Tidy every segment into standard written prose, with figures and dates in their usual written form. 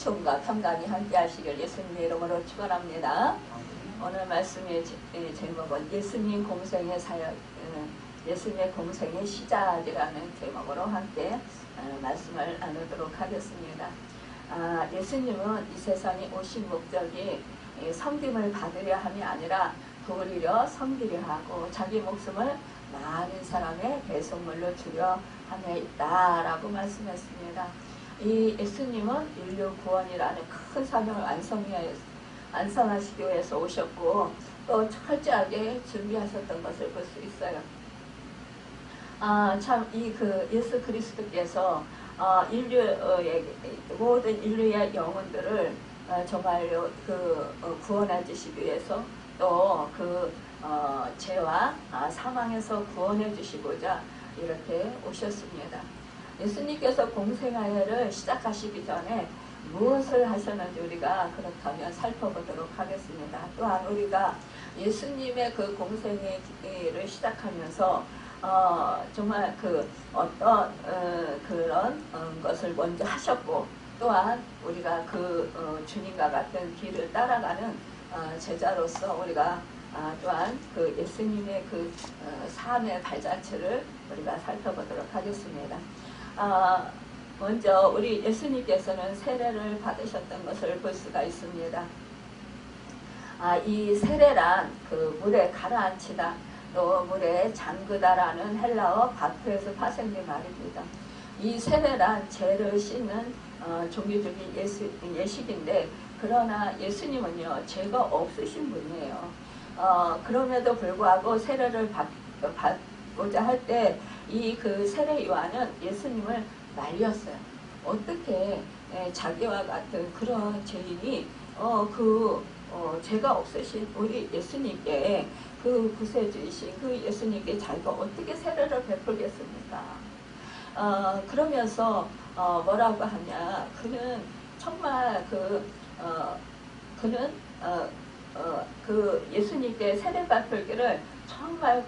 은총과 평강이 함께 하시길 예수님의 이름으로 축원합니다. 오늘 말씀의 제목은 예수님 공생의 사역, 예수님의 공생의 시작이라는 제목으로 함께 말씀을 나누도록 하겠습니다. 예수님은 이 세상에 오신 목적이 섬김을 받으려 함이 아니라 도리려 섬기려 하고 자기 목숨을 많은 사람의 배송물로 주려 함에 있다라고 말씀했습니다. 이 예수님은 인류 구원이라는 큰 사명을 완성하시기 위해서 오셨고 또 철저하게 준비하셨던 것을 볼 수 있어요. 참 이 예수 그리스도께서 모든 인류의 영혼들을 정말로 구원해 주시기 위해서 또 죄와 사망에서 구원해 주시고자 이렇게 오셨습니다. 예수님께서 공생애를 시작하시기 전에 무엇을 하셨는지 우리가 그렇다면 살펴보도록 하겠습니다. 또한 우리가 예수님의 그 공생애를 시작하면서 정말 어떤 그런 것을 먼저 하셨고 또한 우리가 주님과 같은 길을 따라가는 제자로서 우리가 또한 예수님의 삶의 발자취를 우리가 살펴보도록 하겠습니다. 먼저 우리 예수님께서는 세례를 받으셨던 것을 볼 수가 있습니다. 이 세례란 물에 가라앉히다 또 물에 잠그다라는 헬라어 바프에서 파생된 말입니다. 이 세례란 죄를 씻는 종교적인 예식인데 그러나 예수님은요 죄가 없으신 분이에요. 그럼에도 불구하고 세례를 받고자 할 때 이 세례 요한은 예수님을 말렸어요. 어떻게 자기와 같은 그런 죄인이 죄가 없으신 우리 예수님께 구세주이신 예수님께 자기가 어떻게 세례를 베풀겠습니까? 그러면서 뭐라고 하냐? 그는 정말 그는 예수님께 세례 베풀기를 정말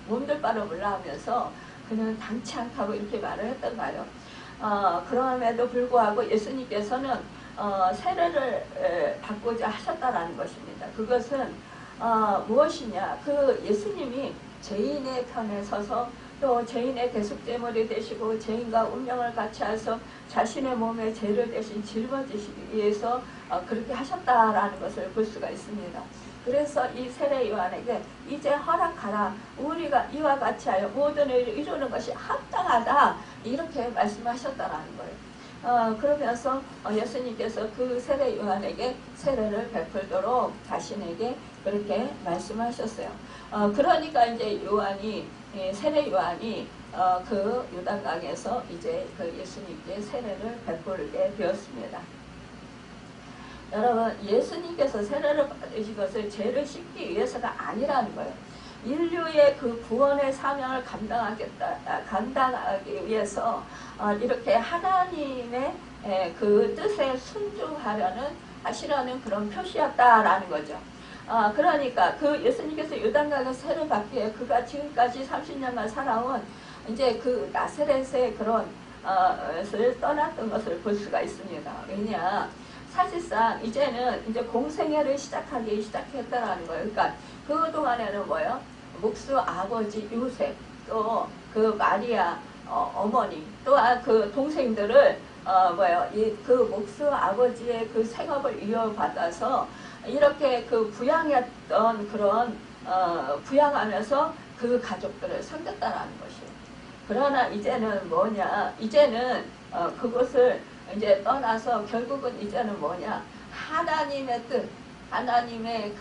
몸둘 바를 몰라 하면서 그는 당치 않다고 이렇게 말을 했단 말이에요. 그럼에도 불구하고 예수님께서는 세례를 받고자 하셨다라는 것입니다. 그것은 무엇이냐? 예수님이 죄인의 편에 서서 또 죄인의 대속제물이 되시고 죄인과 운명을 같이 하셔서 자신의 몸에 죄를 대신 짊어지시기 위해서 그렇게 하셨다라는 것을 볼 수가 있습니다. 그래서 이 세례 요한에게 이제 허락하라. 우리가 이와 같이 하여 모든 일을 이루는 것이 합당하다. 이렇게 말씀하셨다라는 거예요. 그러면서 예수님께서 세례 요한에게 세례를 베풀도록 자신에게 그렇게 말씀하셨어요. 그러니까 이제 세례 요한이 요단강에서 이제 예수님께 세례를 베풀게 되었습니다. 여러분, 예수님께서 세례를 받으신 것을 죄를 씻기 위해서가 아니라는 거예요. 인류의 구원의 사명을 감당하기 위해서 이렇게 하나님의 뜻에 하시려는 그런 표시였다라는 거죠. 그러니까 예수님께서 요단강에서 세례를 받기 위해 그가 지금까지 30년간 살아온 이제 나사렛의 그런 것을 떠났던 것을 볼 수가 있습니다. 왜냐? 사실상 이제는 이제 공생애를 시작했다라는 거예요. 그러니까 그동안에는 뭐예요? 목수 아버지 요셉, 또 마리아 어머니, 또한 동생들을 목수 아버지의 생업을 이어받아서 이렇게 부양했던 부양하면서 가족들을 섬겼다라는 것이에요. 그러나 이제는 뭐냐? 이제는 그것을 이제 떠나서 결국은 이제는 뭐냐? 하나님의 뜻, 하나님의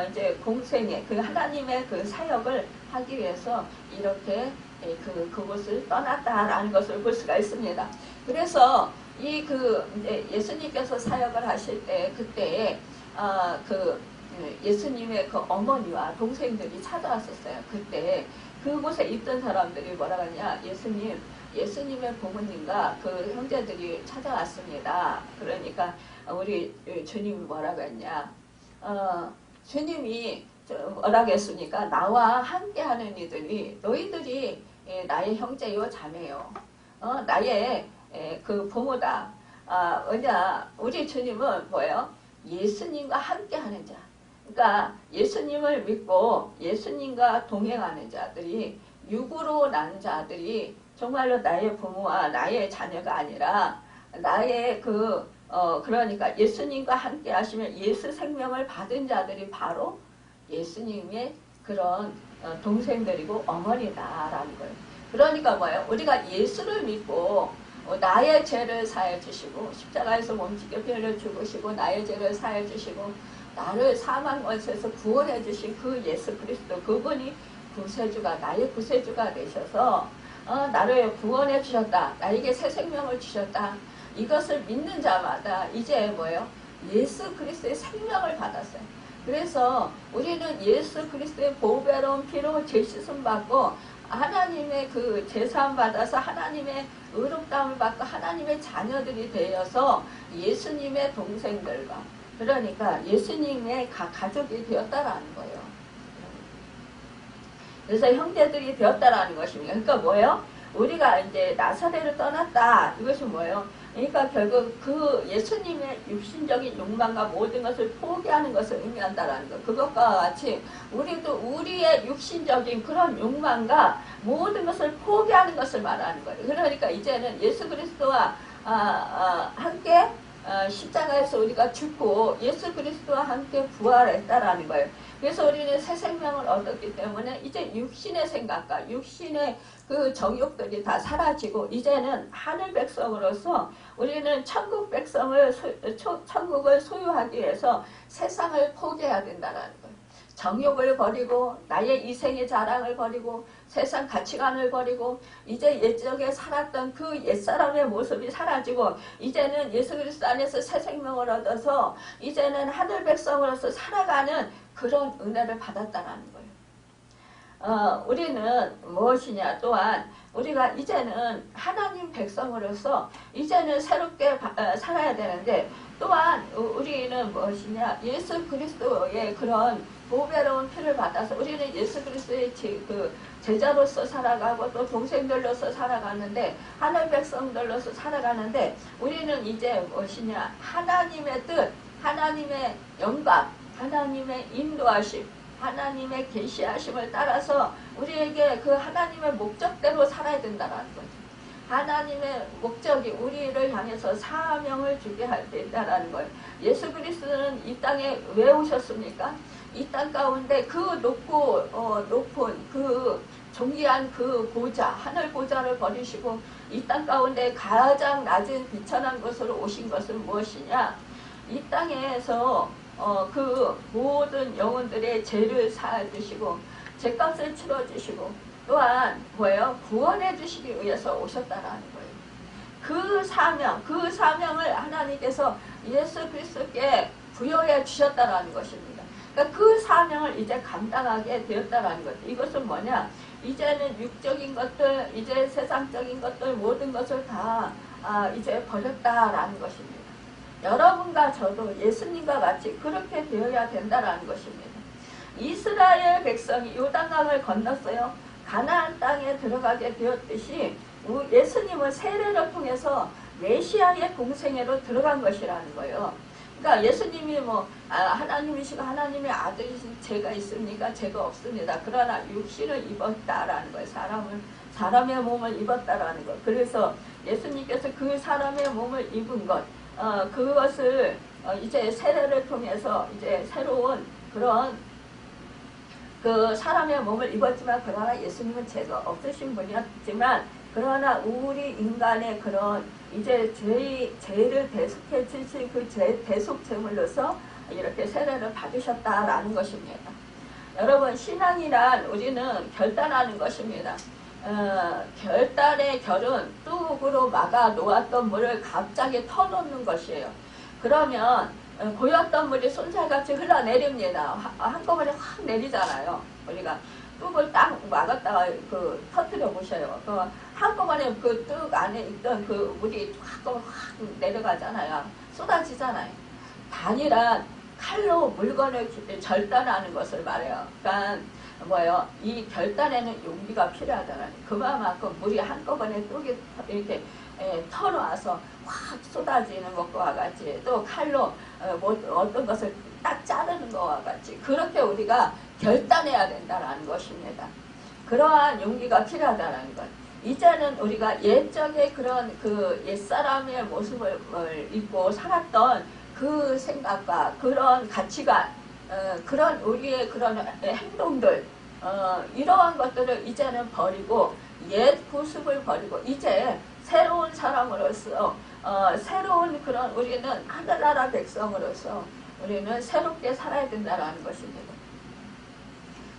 이제 공생애, 하나님의 사역을 하기 위해서 이렇게 그곳을 떠났다라는 것을 볼 수가 있습니다. 그래서 이제 예수님께서 사역을 하실 때 그때에 예수님의 어머니와 동생들이 찾아왔었어요. 그때 그곳에 있던 사람들이 뭐라고 하냐? 예수님의 부모님과 형제들이 찾아왔습니다. 그러니까 우리 주님이 뭐라고 했냐? 주님이 뭐라고 했습니까? 나와 함께하는 이들이 너희들이 나의 형제요 자매요. 나의 부모다. 우리 주님은 뭐예요? 예수님과 함께 하는 자. 그러니까 예수님을 믿고 예수님과 동행하는 자들이, 육으로 난 자들이 정말로 나의 부모와 나의 자녀가 아니라 나의 그러니까 예수님과 함께 하시면 예수 생명을 받은 자들이 바로 예수님의 그런 동생들이고 어머니다라는 거예요. 그러니까 뭐예요? 우리가 예수를 믿고 나의 죄를 사해 주시고 십자가에서 몸짓게 빌려 죽으시고 나의 죄를 사해 주시고 나를 사망 원수에서 구원해 주신 그 예수 그리스도, 그분이 구세주가, 나의 구세주가 되셔서 나를 구원해 주셨다. 나에게 새 생명을 주셨다. 이것을 믿는 자마다 이제 뭐예요? 예수 그리스도의 생명을 받았어요. 그래서 우리는 예수 그리스도의 보배로운 피로 죄 씻음 받고 하나님의 그 제사함 받아서 하나님의 의롭다움을 받고 하나님의 자녀들이 되어서 예수님의 동생들과, 그러니까 예수님의 가족이 되었다라는 거예요. 그래서 형제들이 되었다라는 것입니다. 그러니까 뭐예요? 우리가 이제 나사렛을 떠났다. 이것이 뭐예요? 그러니까 결국 그 예수님의 육신적인 욕망과 모든 것을 포기하는 것을 의미한다라는 것. 그것과 같이 우리도 우리의 육신적인 그런 욕망과 모든 것을 포기하는 것을 말하는 거예요. 그러니까 이제는 예수 그리스도와 함께 십자가에서 우리가 죽고 예수 그리스도와 함께 부활했다라는 거예요. 그래서 우리는 새 생명을 얻었기 때문에 이제 육신의 생각과 육신의 그 정욕들이 다 사라지고 이제는 하늘 백성으로서 우리는 천국 백성을 천국을 소유하기 위해서 세상을 포기해야 된다는 거예요. 정욕을 버리고 나의 이생의 자랑을 버리고 세상 가치관을 버리고 이제 옛적에 살았던 그 옛사람의 모습이 사라지고 이제는 예수 그리스도 안에서 새 생명을 얻어서 이제는 하늘 백성으로서 살아가는 그런 은혜를 받았다는 거예요. 우리는 무엇이냐, 또한 우리가 이제는 하나님 백성으로서 이제는 새롭게 살아야 되는데, 또한 우리는 무엇이냐, 예수 그리스도의 그런 보배로운 피를 받아서 우리는 예수 그리스도의 제자로서 살아가고 또 동생들로서 살아가는데, 하늘 백성들로서 살아가는데, 우리는 이제 무엇이냐, 하나님의 뜻, 하나님의 영광, 하나님의 인도하심, 하나님의 계시하심을 따라서 우리에게 그 하나님의 목적대로 살아야 된다는 거죠. 하나님의 목적이 우리를 향해서 사명을 주게 할 때 있다는 거예요. 예수 그리스도는 이 땅에 왜 오셨습니까? 이 땅 가운데 그 높은 그 존귀한 그 보좌, 하늘 보좌를 버리시고 이 땅 가운데 가장 낮은 비천한 곳으로 오신 것은 무엇이냐? 이 땅에서 그 모든 영혼들의 죄를 사해주시고 죄값을 치러주시고 또한 뭐예요? 구원해 주시기 위해서 오셨다라는 거예요. 그 사명을 하나님께서 예수 그리스도께 부여해 주셨다라는 것입니다. 그러니까 그 사명을 이제 감당하게 되었다라는 것. 이것은 뭐냐? 이제는 육적인 것들, 이제 세상적인 것들, 모든 것을 다 이제 버렸다라는 것입니다. 여러분과 저도 예수님과 같이 그렇게 되어야 된다라는 것입니다. 이스라엘 백성이 요단강을 건넜어요. 가나안 땅에 들어가게 되었듯이 예수님은 세례를 통해서 메시아의 동생애로 들어간 것이라는 거예요. 그러니까 예수님이 하나님이시고 하나님의 아들이신 죄가 있습니까? 죄가 없습니다. 그러나 육신을 입었다라는 거예요. 사람의 몸을 입었다라는 것. 그래서 예수님께서 그 사람의 몸을 입은 것, 그것을 이제 세례를 통해서 이제 새로운 그런 그 사람의 몸을 입었지만, 그러나 예수님은 죄가 없으신 분이었지만, 그러나 우리 인간의 그런 이제 죄를 대속해 주신 그 대속 제물로서 이렇게 세례를 받으셨다라는 것입니다. 여러분, 신앙이란 우리는 결단하는 것입니다. 결단의 결은 뚝으로 막아 놓았던 물을 갑자기 터놓는 것이에요. 그러면 고였던 물이 쏜살같이 흘러내립니다. 한꺼번에 확 내리잖아요. 우리가 뚝을 딱 막았다가 터뜨려 보셔요. 한꺼번에 그 뚝 안에 있던 그 물이 한꺼번에 확 내려가잖아요. 쏟아지잖아요. 단일한 칼로 물건을 절단하는 것을 말해요. 그러니까 이 결단에는 용기가 필요하다는, 그만큼 물이 한꺼번에 뚝이 이렇게 털어와서 확 쏟아지는 것과 같이 또 칼로 어떤 것을 딱 자르는 것과 같이 그렇게 우리가 결단해야 된다는 것입니다. 그러한 용기가 필요하다는 것. 이제는 우리가 옛적의 그런 그 옛사람의 모습을 입고 살았던 그 생각과 그런 가치관, 그런 우리의 그런 행동들, 이러한 것들을 이제는 버리고 옛 모습을 버리고 이제 새로운 사람으로서 새로운 그런 우리는 하늘나라 백성으로서 우리는 새롭게 살아야 된다는 것입니다.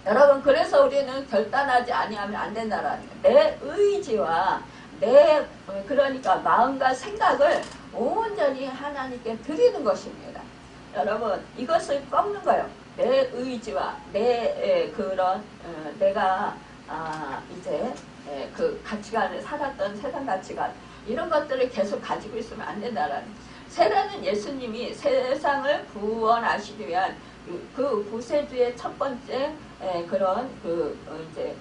여러분 그래서 우리는 결단하지 아니하면 안 된다라는 거예요. 내 의지와 내 그러니까 마음과 생각을 온전히 하나님께 드리는 것입니다. 여러분 이것을 꺾는 거예요. 내 의지와 내 그런 내가 이제 그 가치관을 살았던 세상 가치관 이런 것들을 계속 가지고 있으면 안 된다라는 세례는 예수님이 세상을 구원하시기 위한 그 구세주의 첫 번째 그런 이제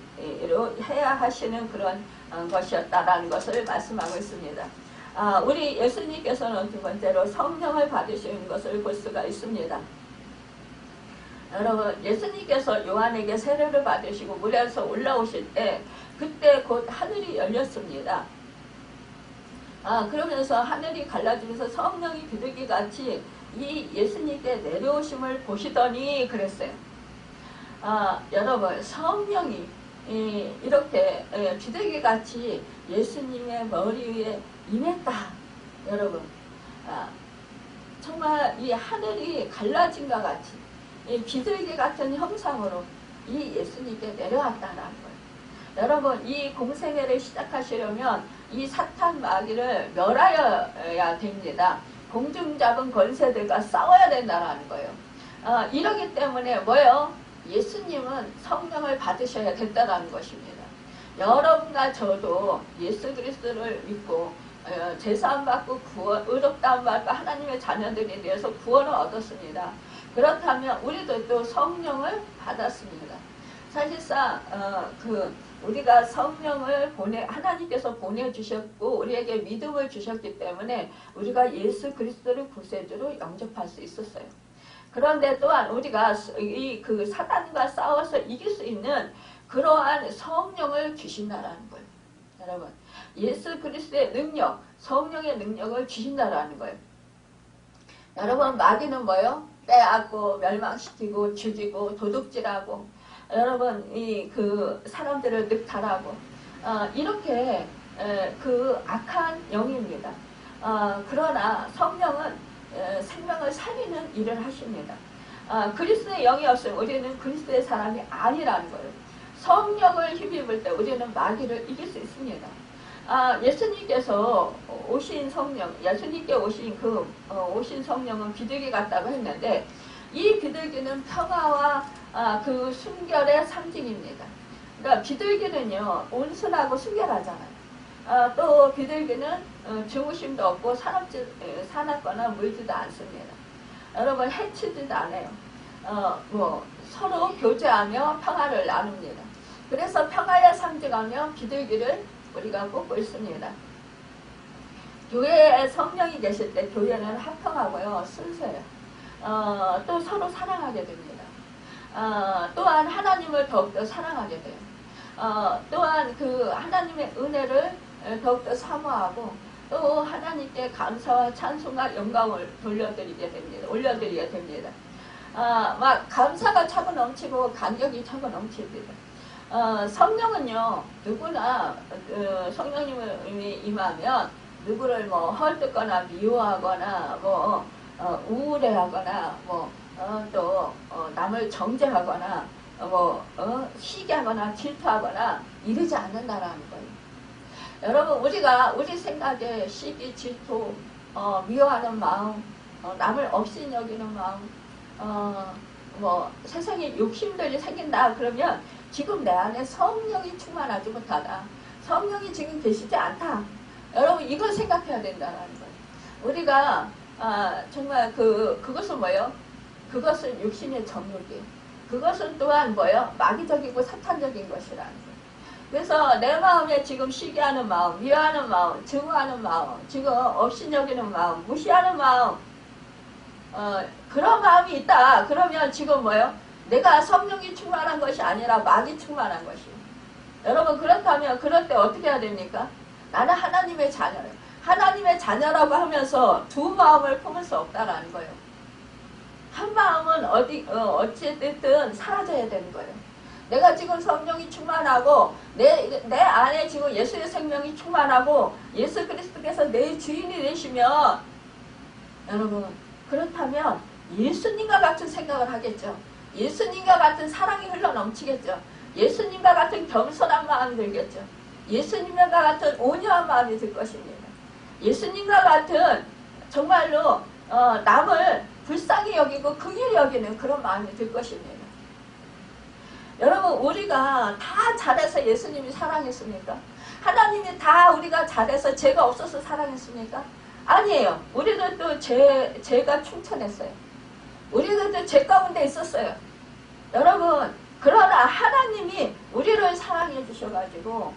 해야 하시는 그런 것이었다라는 것을 말씀하고 있습니다. 우리 예수님께서는 두 번째로 성령을 받으시는 것을 볼 수가 있습니다. 여러분 예수님께서 요한에게 세례를 받으시고 물에서 올라오실 때 그때 곧 하늘이 열렸습니다. 그러면서 하늘이 갈라지면서 성령이 비둘기같이 이 예수님께 내려오심을 보시더니 그랬어요. 여러분 성령이 이렇게 비둘기같이 예수님의 머리 위에 임했다. 여러분 정말 이 하늘이 갈라진과 같이 이 비둘기 같은 형상으로 이 예수님께 내려왔다는 거예요. 여러분 이 공생애를 시작하시려면 이 사탄 마귀를 멸하여야 됩니다. 공중 잡은 권세들과 싸워야 된다는 거예요. 이러기 때문에 뭐예요? 예수님은 성령을 받으셔야 된다는 것입니다. 여러분과 저도 예수 그리스도를 믿고 제사함 받고 의롭다함 받고 하나님의 자녀들에 대해서 구원을 얻었습니다. 그렇다면 우리도 또 성령을 받았습니다. 사실상 우리가 성령을 하나님께서 보내주셨고 우리에게 믿음을 주셨기 때문에 우리가 예수 그리스도를 구세주로 영접할 수 있었어요. 그런데 또한 우리가 그 사단과 싸워서 이길 수 있는 그러한 성령을 주신다라는 거예요. 여러분 예수 그리스도의 능력, 성령의 능력을 주신다라는 거예요. 여러분 마귀는 뭐예요? 빼앗고 멸망시키고 죽이고 도둑질하고 여러분 그 사람들을 늑탈하고 이렇게 그 악한 영입니다. 그러나 성령은 생명을 살리는 일을 하십니다. 그리스도의 영이 없으면 우리는 그리스도의 사람이 아니라는 거예요. 성령을 힘입을 때 우리는 마귀를 이길 수 있습니다. 예수님께서 오신 성령, 예수님께 오신 오신 성령은 비둘기 같다고 했는데 이 비둘기는 평화와 그 순결의 상징입니다. 그러니까 비둘기는요 온순하고 순결하잖아요. 또 비둘기는 증오심도 없고 사납거나 물지도 않습니다. 여러분 해치지도 않아요. 서로 교제하며 평화를 나눕니다. 그래서 평화의 상징하며 비둘기를 우리가 꼽고 있습니다. 교회에 성령이 계실 때 교회는 화평하고요 순수해요. 또 서로 사랑하게 됩니다. 또한 하나님을 더욱더 사랑하게 돼요. 또한 그 하나님의 은혜를 더욱더 사모하고 또 하나님께 감사와 찬송과 영광을 올려드리게 됩니다. 막 감사가 차고 넘치고 감격이 차고 넘칩니다. 성령은요 누구나 성령님을 임하면 누구를 헐뜯거나 미워하거나 우울해하거나 또 남을 정죄하거나 시기하거나 질투하거나 이러지 않는다라는 거예요. 여러분 우리 생각에 시기, 질투, 미워하는 마음, 남을 없인 여기는 마음, 세상에 욕심들이 생긴다 그러면 지금 내 안에 성령이 충만하지 못하다. 성령이 지금 계시지 않다. 여러분 이걸 생각해야 된다는 거예요. 우리가 정말 그것은 뭐예요? 그것은 육신의 정욕이에요. 그것은 또한 뭐예요? 마귀적이고 사탄적인 것이라는 거예요. 그래서 내 마음에 지금 시기하는 마음, 미워하는 마음, 증오하는 마음, 지금 업신여기는 마음, 무시하는 마음, 그런 마음이 있다. 그러면 지금 뭐요? 내가 성령이 충만한 것이 아니라 마귀 충만한 것이에요. 여러분 그렇다면 그럴 때 어떻게 해야 됩니까? 나는 하나님의 자녀래요. 하나님의 자녀라고 하면서 두 마음을 품을 수 없다라는 거예요. 한 마음은 어찌됐든 사라져야 되는 거예요. 내가 지금 성령이 충만하고 내 안에 지금 예수의 생명이 충만하고 예수 그리스도께서 내 주인이 되시면 여러분 그렇다면 예수님과 같은 생각을 하겠죠. 예수님과 같은 사랑이 흘러넘치겠죠. 예수님과 같은 겸손한 마음이 들겠죠. 예수님과 같은 온유한 마음이 들 것입니다. 예수님과 같은 정말로 남을 불쌍히 여기고 긍휼히 여기는 그런 마음이 들 것입니다. 여러분 우리가 다 잘해서 예수님이 사랑했습니까? 하나님이 다 우리가 잘해서 죄가 없어서 사랑했습니까? 아니에요. 우리들도 죄가 충천했어요. 우리들도 죄 가운데 있었어요. 여러분 그러나 하나님이 우리를 사랑해 주셔가지고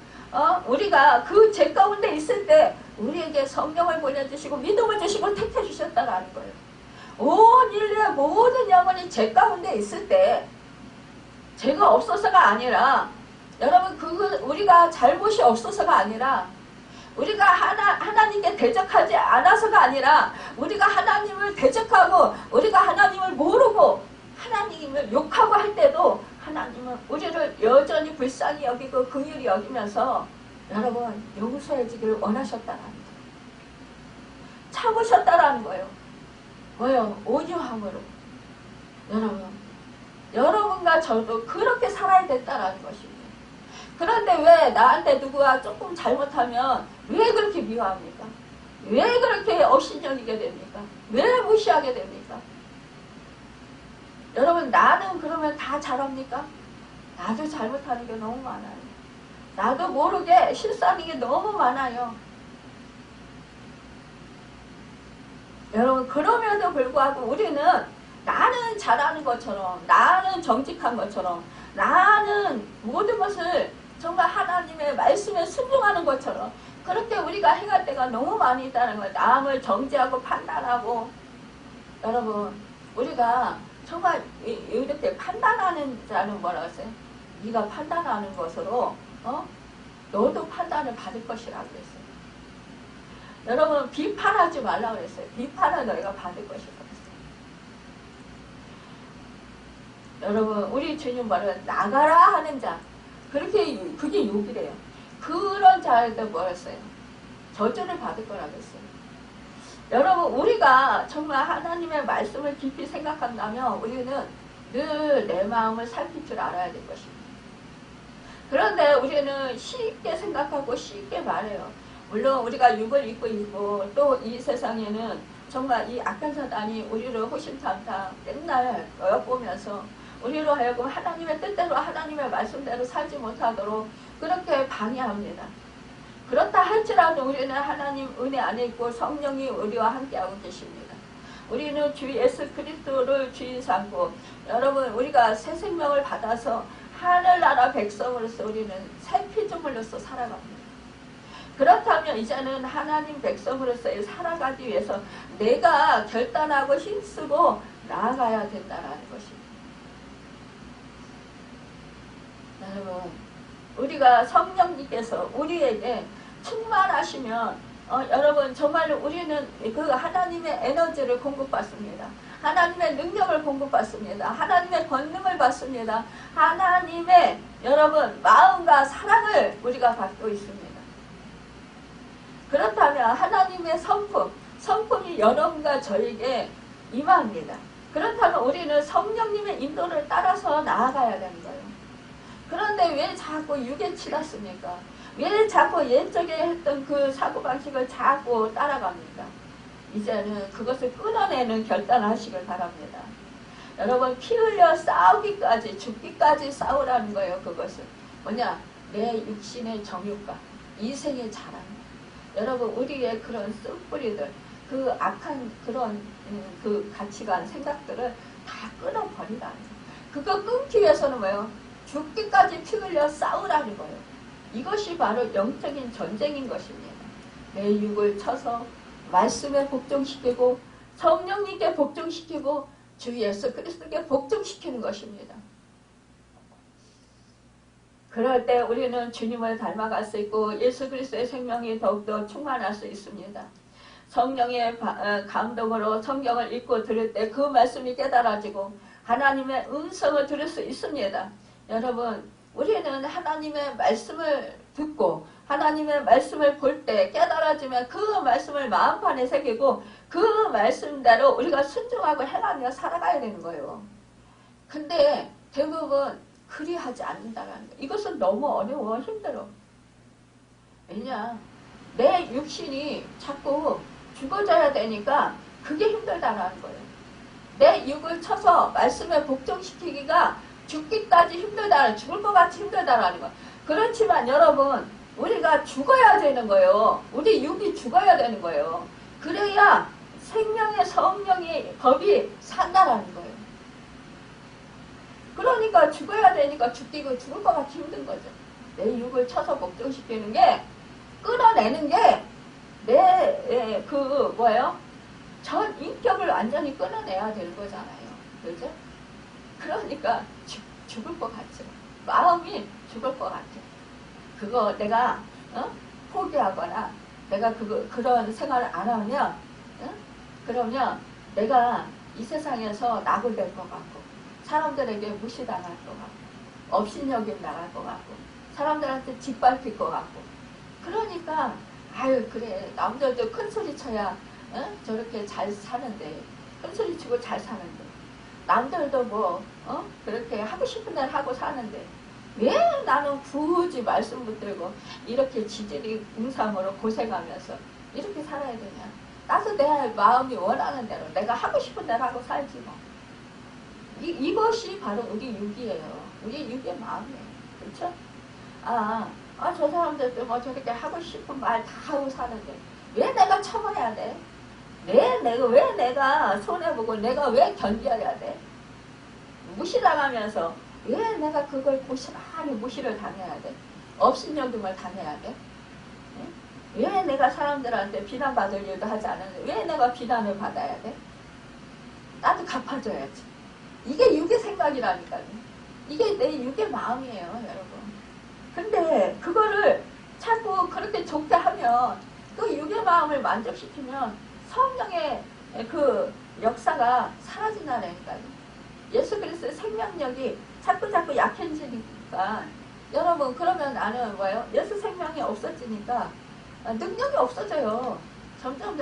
우리가 그 죄 가운데 있을 때 우리에게 성령을 보내주시고 믿음을 주시고 택해 주셨다라는 거예요. 온 인류의 모든 영혼이 죄 가운데 있을 때 죄가 없어서가 아니라 여러분 우리가 잘못이 없어서가 아니라 우리가 하나님께 대적하지 않아서가 아니라 우리가 하나님을 대적하고 우리가 하나님을 모르고 하나님을 욕하고 할 때도 하나님은 우리를 여전히 불쌍히 여기고 긍휼히 여기면서 여러분 용서해주기를 원하셨다라는 거예요. 참으셨다라는 거예요. 뭐요? 온유함으로. 여러분과 저도 그렇게 살아야 됐다라는 것입니다. 그런데 왜 나한테 누구가 조금 잘못하면 왜 그렇게 미워합니까? 왜 그렇게 업신여기게 됩니까? 왜 무시하게 됩니까? 여러분 나는 그러면 다 잘합니까? 나도 잘못하는 게 너무 많아요. 나도 모르게 실수하는 게 너무 많아요. 여러분 그럼에도 불구하고 우리는 나는 잘하는 것처럼 나는 정직한 것처럼 나는 모든 것을 정말 하나님의 말씀에 순종하는 것처럼 그렇게 우리가 행할 때가 너무 많이 있다는 거예요. 남을 정죄하고 판단하고 여러분 우리가 정말 이렇게 판단하는 자는 뭐라고 했어요? 네가 판단하는 것으로 너도 판단을 받을 것이라고 했어요. 여러분 비판하지 말라고 했어요. 비판을 너희가 받을 것이라고 했어요. 여러분 우리 주님 뭐라고 나가라 하는 자 그게 욕이래요. 그런 자에도 뭐라 했어요? 저주를 받을 거라고 했어요. 여러분 우리가 정말 하나님의 말씀을 깊이 생각한다면 우리는 늘 내 마음을 살필 줄 알아야 될 것입니다. 그런데 우리는 쉽게 생각하고 쉽게 말해요. 물론 우리가 육을 입고 있고 또 이 세상에는 정말 이 악한 사단이 우리를 호심탐탐 맨날 엿보면서 우리로 하여금 하나님의 뜻대로 하나님의 말씀대로 살지 못하도록 그렇게 방해합니다. 그렇다 할지라도 우리는 하나님 은혜 안에 있고 성령이 우리와 함께하고 계십니다. 우리는 주 예수 그리스도를 주인 삼고 여러분 우리가 새 생명을 받아서 하늘나라 백성으로서 우리는 새 피조물로서 살아갑니다. 그렇다면 이제는 하나님 백성으로서 살아가기 위해서 내가 결단하고 힘쓰고 나아가야 된다는 것입니다. 여러분 우리가 성령님께서 우리에게 충만하시면 여러분 정말로 우리는 그 하나님의 에너지를 공급받습니다. 하나님의 능력을 공급받습니다. 하나님의 권능을 받습니다. 하나님의 여러분 마음과 사랑을 우리가 받고 있습니다. 그렇다면 하나님의 성품이 여러분과 저에게 임합니다. 그렇다면 우리는 성령님의 인도를 따라서 나아가야 되는 거예요. 그런데 왜 자꾸 육에 치닫습니까? 왜 자꾸 옛적에 했던 그 사고방식을 자꾸 따라갑니까? 이제는 그것을 끊어내는 결단하시길 바랍니다. 여러분 피 흘려 싸우기까지 죽기까지 싸우라는 거예요. 그것은 뭐냐? 내 육신의 정욕과 이생의 자랑. 여러분 우리의 그런 쓴뿌리들 그 악한 그런 그 가치관 생각들을 다 끊어버리라는 거예요. 그거 끊기 위해서는 뭐예요? 죽기까지 피 흘려 싸우라는 거예요. 이것이 바로 영적인 전쟁인 것입니다. 내 육을 쳐서 말씀에 복종시키고 성령님께 복종시키고 주 예수 그리스도께 복종시키는 것입니다. 그럴 때 우리는 주님을 닮아갈 수 있고 예수 그리스도의 생명이 더욱더 충만할 수 있습니다. 성령의 감동으로 성경을 읽고 들을 때 그 말씀이 깨달아지고 하나님의 음성을 들을 수 있습니다. 여러분, 우리는 하나님의 말씀을 듣고 하나님의 말씀을 볼 때 깨달아지면 그 말씀을 마음판에 새기고 그 말씀대로 우리가 순종하고 행하며 살아가야 되는 거예요. 근데 대부분 그리하지 않는다는 거. 이것은 너무 어려워, 힘들어. 왜냐? 내 육신이 자꾸 죽어져야 되니까 그게 힘들다는 거예요. 내 육을 쳐서 말씀에 복종시키기가 죽기까지 힘들다, 죽을 것 같이 힘들다라는 거예요. 그렇지만 여러분, 우리가 죽어야 되는 거예요. 우리 육이 죽어야 되는 거예요. 그래야 생명의 성령의 법이 산다라는 거예요. 그러니까 죽어야 되니까 죽을 것 같이 힘든 거죠. 내 육을 쳐서 복종시키는 게, 끌어내는 게, 전 인격을 완전히 끊어내야 되는 거잖아요. 그죠? 그러니까 죽을 것 같죠. 마음이 죽을 것 같죠. 그거 내가 포기하거나 내가 그런 생활을 안 하면 그러면 내가 이 세상에서 낙오될 것 같고 사람들에게 무시당할 것 같고 업신여김 나갈 것 같고 사람들한테 짓밟힐 것 같고 그러니까 아유 그래 남들도 큰 소리 쳐야 저렇게 잘 사는데 큰 소리 치고 잘 사는데 남들도 그렇게 하고 싶은 대로 하고 사는데 왜 나는 굳이 말씀 붙들고 이렇게 지질이 웅상으로 고생하면서 이렇게 살아야 되냐. 나도 내 마음이 원하는 대로 내가 하고 싶은 대로 하고 살지 뭐. 이것이 바로 우리 육이에요. 우리 육의 마음이에요. 그렇죠? 저 사람들도 뭐 저렇게 하고 싶은 말 다 하고 사는데 왜 내가 참아야 돼? 왜 내가 손해보고 내가 왜 견뎌야 돼? 무시당하면서 왜 내가 그걸 고스란히 무시를 당해야 돼? 업신여김을 당해야 돼? 왜 내가 사람들한테 비난받을 일도 하지 않았는데 왜 내가 비난을 받아야 돼? 나도 갚아줘야지. 이게 육의 생각이라니까요. 이게 내 육의 마음이에요, 여러분. 근데 그거를 자꾸 그렇게 좋게 하면 그 육의 마음을 만족시키면 성령의 그 역사가 사라진다니까요. 예수 그리스도의 생명력이 자꾸 약해지니까 여러분 그러면 나는 뭐예요? 예수 생명이 없어지니까 능력이 없어져요. 점점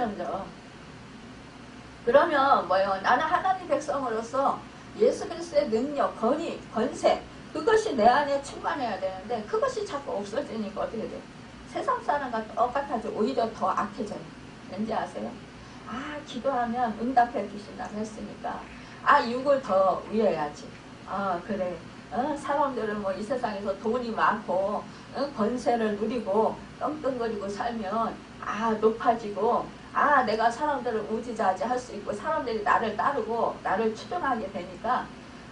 그러면 뭐예요? 나는 하나님 백성으로서 예수 그리스도의 능력, 권세 그것이 내 안에 충만해야 되는데 그것이 자꾸 없어지니까 어떻게 돼? 세상 사람과 똑같아져. 오히려 더 악해져요. 왠지 아세요? 기도하면 응답해 주신다고 했으니까 육을 더 위해야지. 그래. 사람들은 뭐 이 세상에서 돈이 많고 권세를 누리고 떵떵거리고 살면 높아지고 내가 사람들을 우지자지 할 수 있고 사람들이 나를 따르고 나를 추종하게 되니까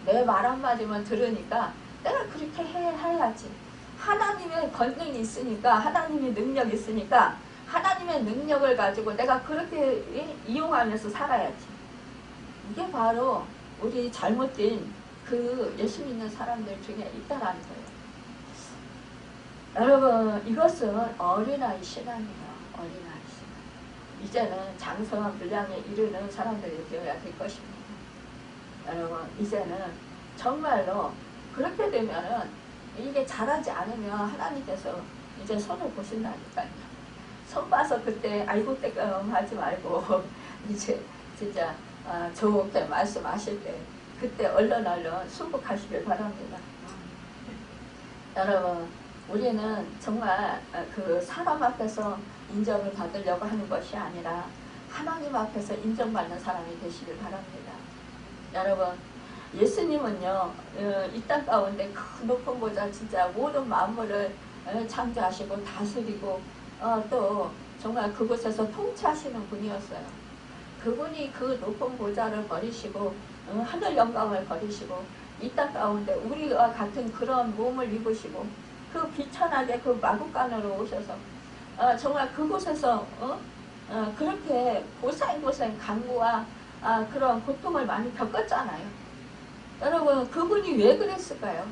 내 말 한마디만 들으니까 내가 그렇게 해야지. 하나님의 권능이 있으니까 하나님의 능력이 있으니까 하나님의 능력을 가지고 내가 그렇게 이용하면서 살아야지. 이게 바로 우리 잘못된 그 예수 믿는 사람들 중에 있다라는 거예요. 여러분 이것은 어린아이 신앙이에요. 어린아이 신앙. 이제는 장성한 분량에 이르는 사람들이 되어야 될 것입니다. 여러분 이제는 정말로 그렇게 되면은 이게 잘하지 않으면 하나님께서 이제 손을 보신다니까요. 손 봐서 그때 아이고 때끔 하지 말고 이제 진짜 좋게 말씀하실 때 그때 얼른 순복하시길 바랍니다. 여러분 우리는 정말 그 사람 앞에서 인정을 받으려고 하는 것이 아니라 하나님 앞에서 인정받는 사람이 되시길 바랍니다. 여러분 예수님은요 이 땅 가운데 큰 높은 보좌 진짜 모든 만물을 창조하시고 다스리고 또 정말 그곳에서 통치하시는 분이었어요. 그분이 그 높은 보좌를 버리시고 하늘 영광을 버리시고 이 땅 가운데 우리와 같은 그런 몸을 입으시고 그 비천하게 그 마국간으로 오셔서 정말 그곳에서 그렇게 고생 강구와 그런 고통을 많이 겪었잖아요. 여러분 그분이 왜 그랬을까요?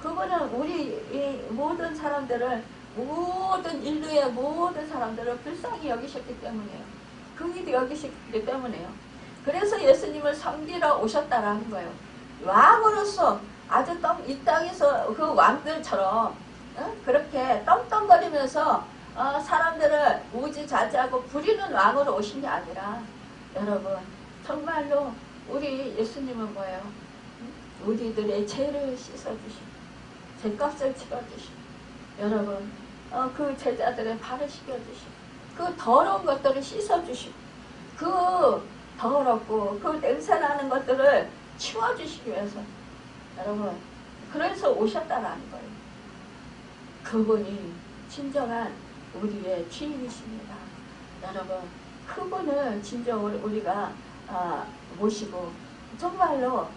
그분은 우리 이 모든 사람들을 모든 인류의 모든 사람들을 불쌍히 여기셨기 때문이에요. 긍휼히 여기셨기 때문에요. 그래서 예수님을 섬기러 오셨다라는 거예요. 왕으로서 아주 이 땅에서 그 왕들처럼 그렇게 떵떵거리면서 사람들을 우지자지하고 부리는 왕으로 오신 게 아니라 여러분 정말로 우리 예수님은 뭐예요? 우리들의 죄를 씻어주시고 죄값을 치러주시고 여러분 그 제자들의 발을 씻겨주시고 그 더러운 것들을 씻어주시고 그 더럽고 그 냄새나는 것들을 치워주시기 위해서 여러분 그래서 오셨다라는 거예요. 그분이 진정한 우리의 주인이십니다. 여러분 그분을 진정 우리가 모시고 정말로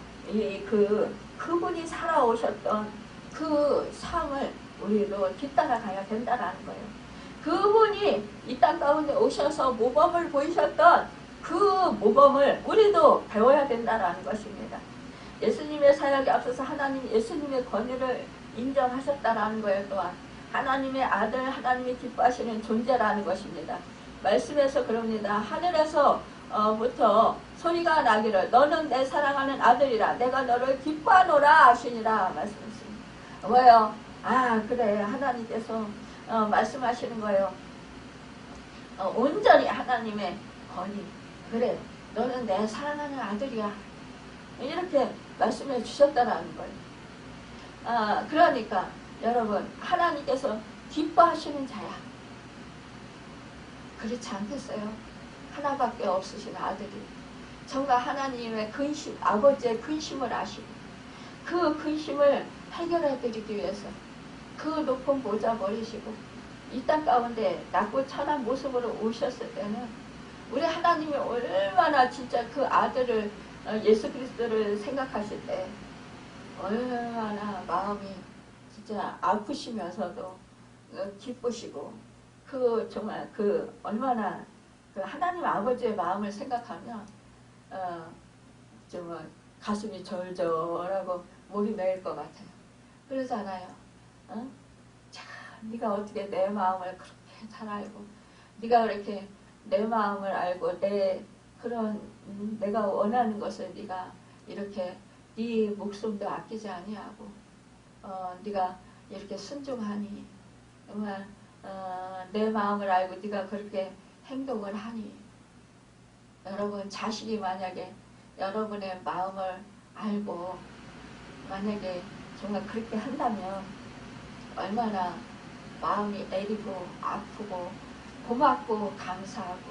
그분이 살아오셨던 그 삶을 우리도 뒤따라가야 된다라는 거예요. 그분이 이 땅 가운데 오셔서 모범을 보이셨던 그 모범을 우리도 배워야 된다라는 것입니다. 예수님의 사역에 앞서서 하나님 예수님의 권위를 인정하셨다라는 거예요. 또한 하나님의 아들, 하나님이 기뻐하시는 존재라는 것입니다. 말씀에서 그럽니다. 하늘에서부터 소리가 나기를 너는 내 사랑하는 아들이라 내가 너를 기뻐하노라 하시니라 말씀하십니다. 뭐예요? 그래 하나님께서 말씀하시는 거예요. 온전히 하나님의 권위. 그래 너는 내 사랑하는 아들이야. 이렇게 말씀해 주셨다라는 거예요. 그러니까 여러분 하나님께서 기뻐하시는 자야. 그렇지 않겠어요? 하나밖에 없으신 아들이 정말 하나님의 근심, 아버지의 근심을 아시고 그 근심을 해결해 드리기 위해서 그 높은 보좌 버리시고 이 땅 가운데 낮고 천한 모습으로 오셨을 때는 우리 하나님이 얼마나 진짜 그 아들을 예수 그리스도를 생각하실 때 얼마나 마음이 진짜 아프시면서도 기쁘시고 그 정말 그 얼마나 그 하나님 아버지의 마음을 생각하면 정말 가슴이 절절하고 목이 메일 것 같아요. 그러잖아요. 자, 네가 어떻게 내 마음을 그렇게 잘 알고 네가 그렇게 내 마음을 알고 내 그런 내가 원하는 것을 네가 이렇게 네 목숨도 아끼지 아니하고 네가 이렇게 순종하니 정말 내 마음을 알고 네가 그렇게 행동을 하니 여러분 자식이 만약에 여러분의 마음을 알고 만약에 정말 그렇게 한다면 얼마나 마음이 애리고 아프고 고맙고 감사하고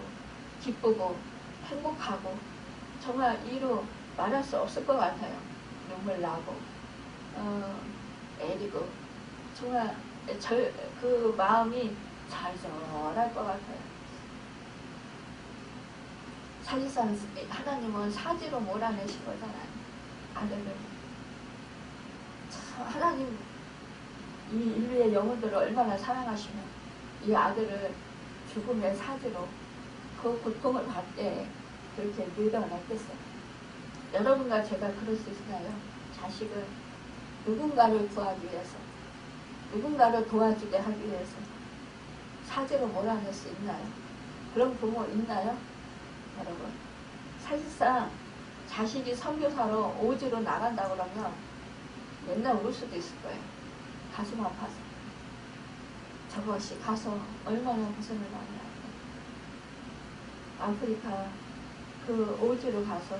기쁘고 행복하고 정말 이루 말할 수 없을 것 같아요. 눈물 나고 애리고 정말 그 마음이 절절할 것 같아요. 사실상 하나님은 사지로 몰아내신 거잖아요. 아들을. 하나님 이 인류의 영혼들을 얼마나 사랑하시면 이 아들을 죽음의 사지로 그 고통을 받게 그렇게 밀어냈겠어요. 여러분과 제가 그럴 수 있나요? 자식은 누군가를 구하기 위해서 누군가를 도와주게 하기 위해서 사지로 몰아낼 수 있나요? 그런 부모 있나요? 여러분 사실상 자식이 선교사로 오지로 나간다 그러면 맨날 울 수도 있을 거예요. 가슴 아파서 저것이 가서 얼마나 고생을 많이 할까. 아프리카 그 오지로 가서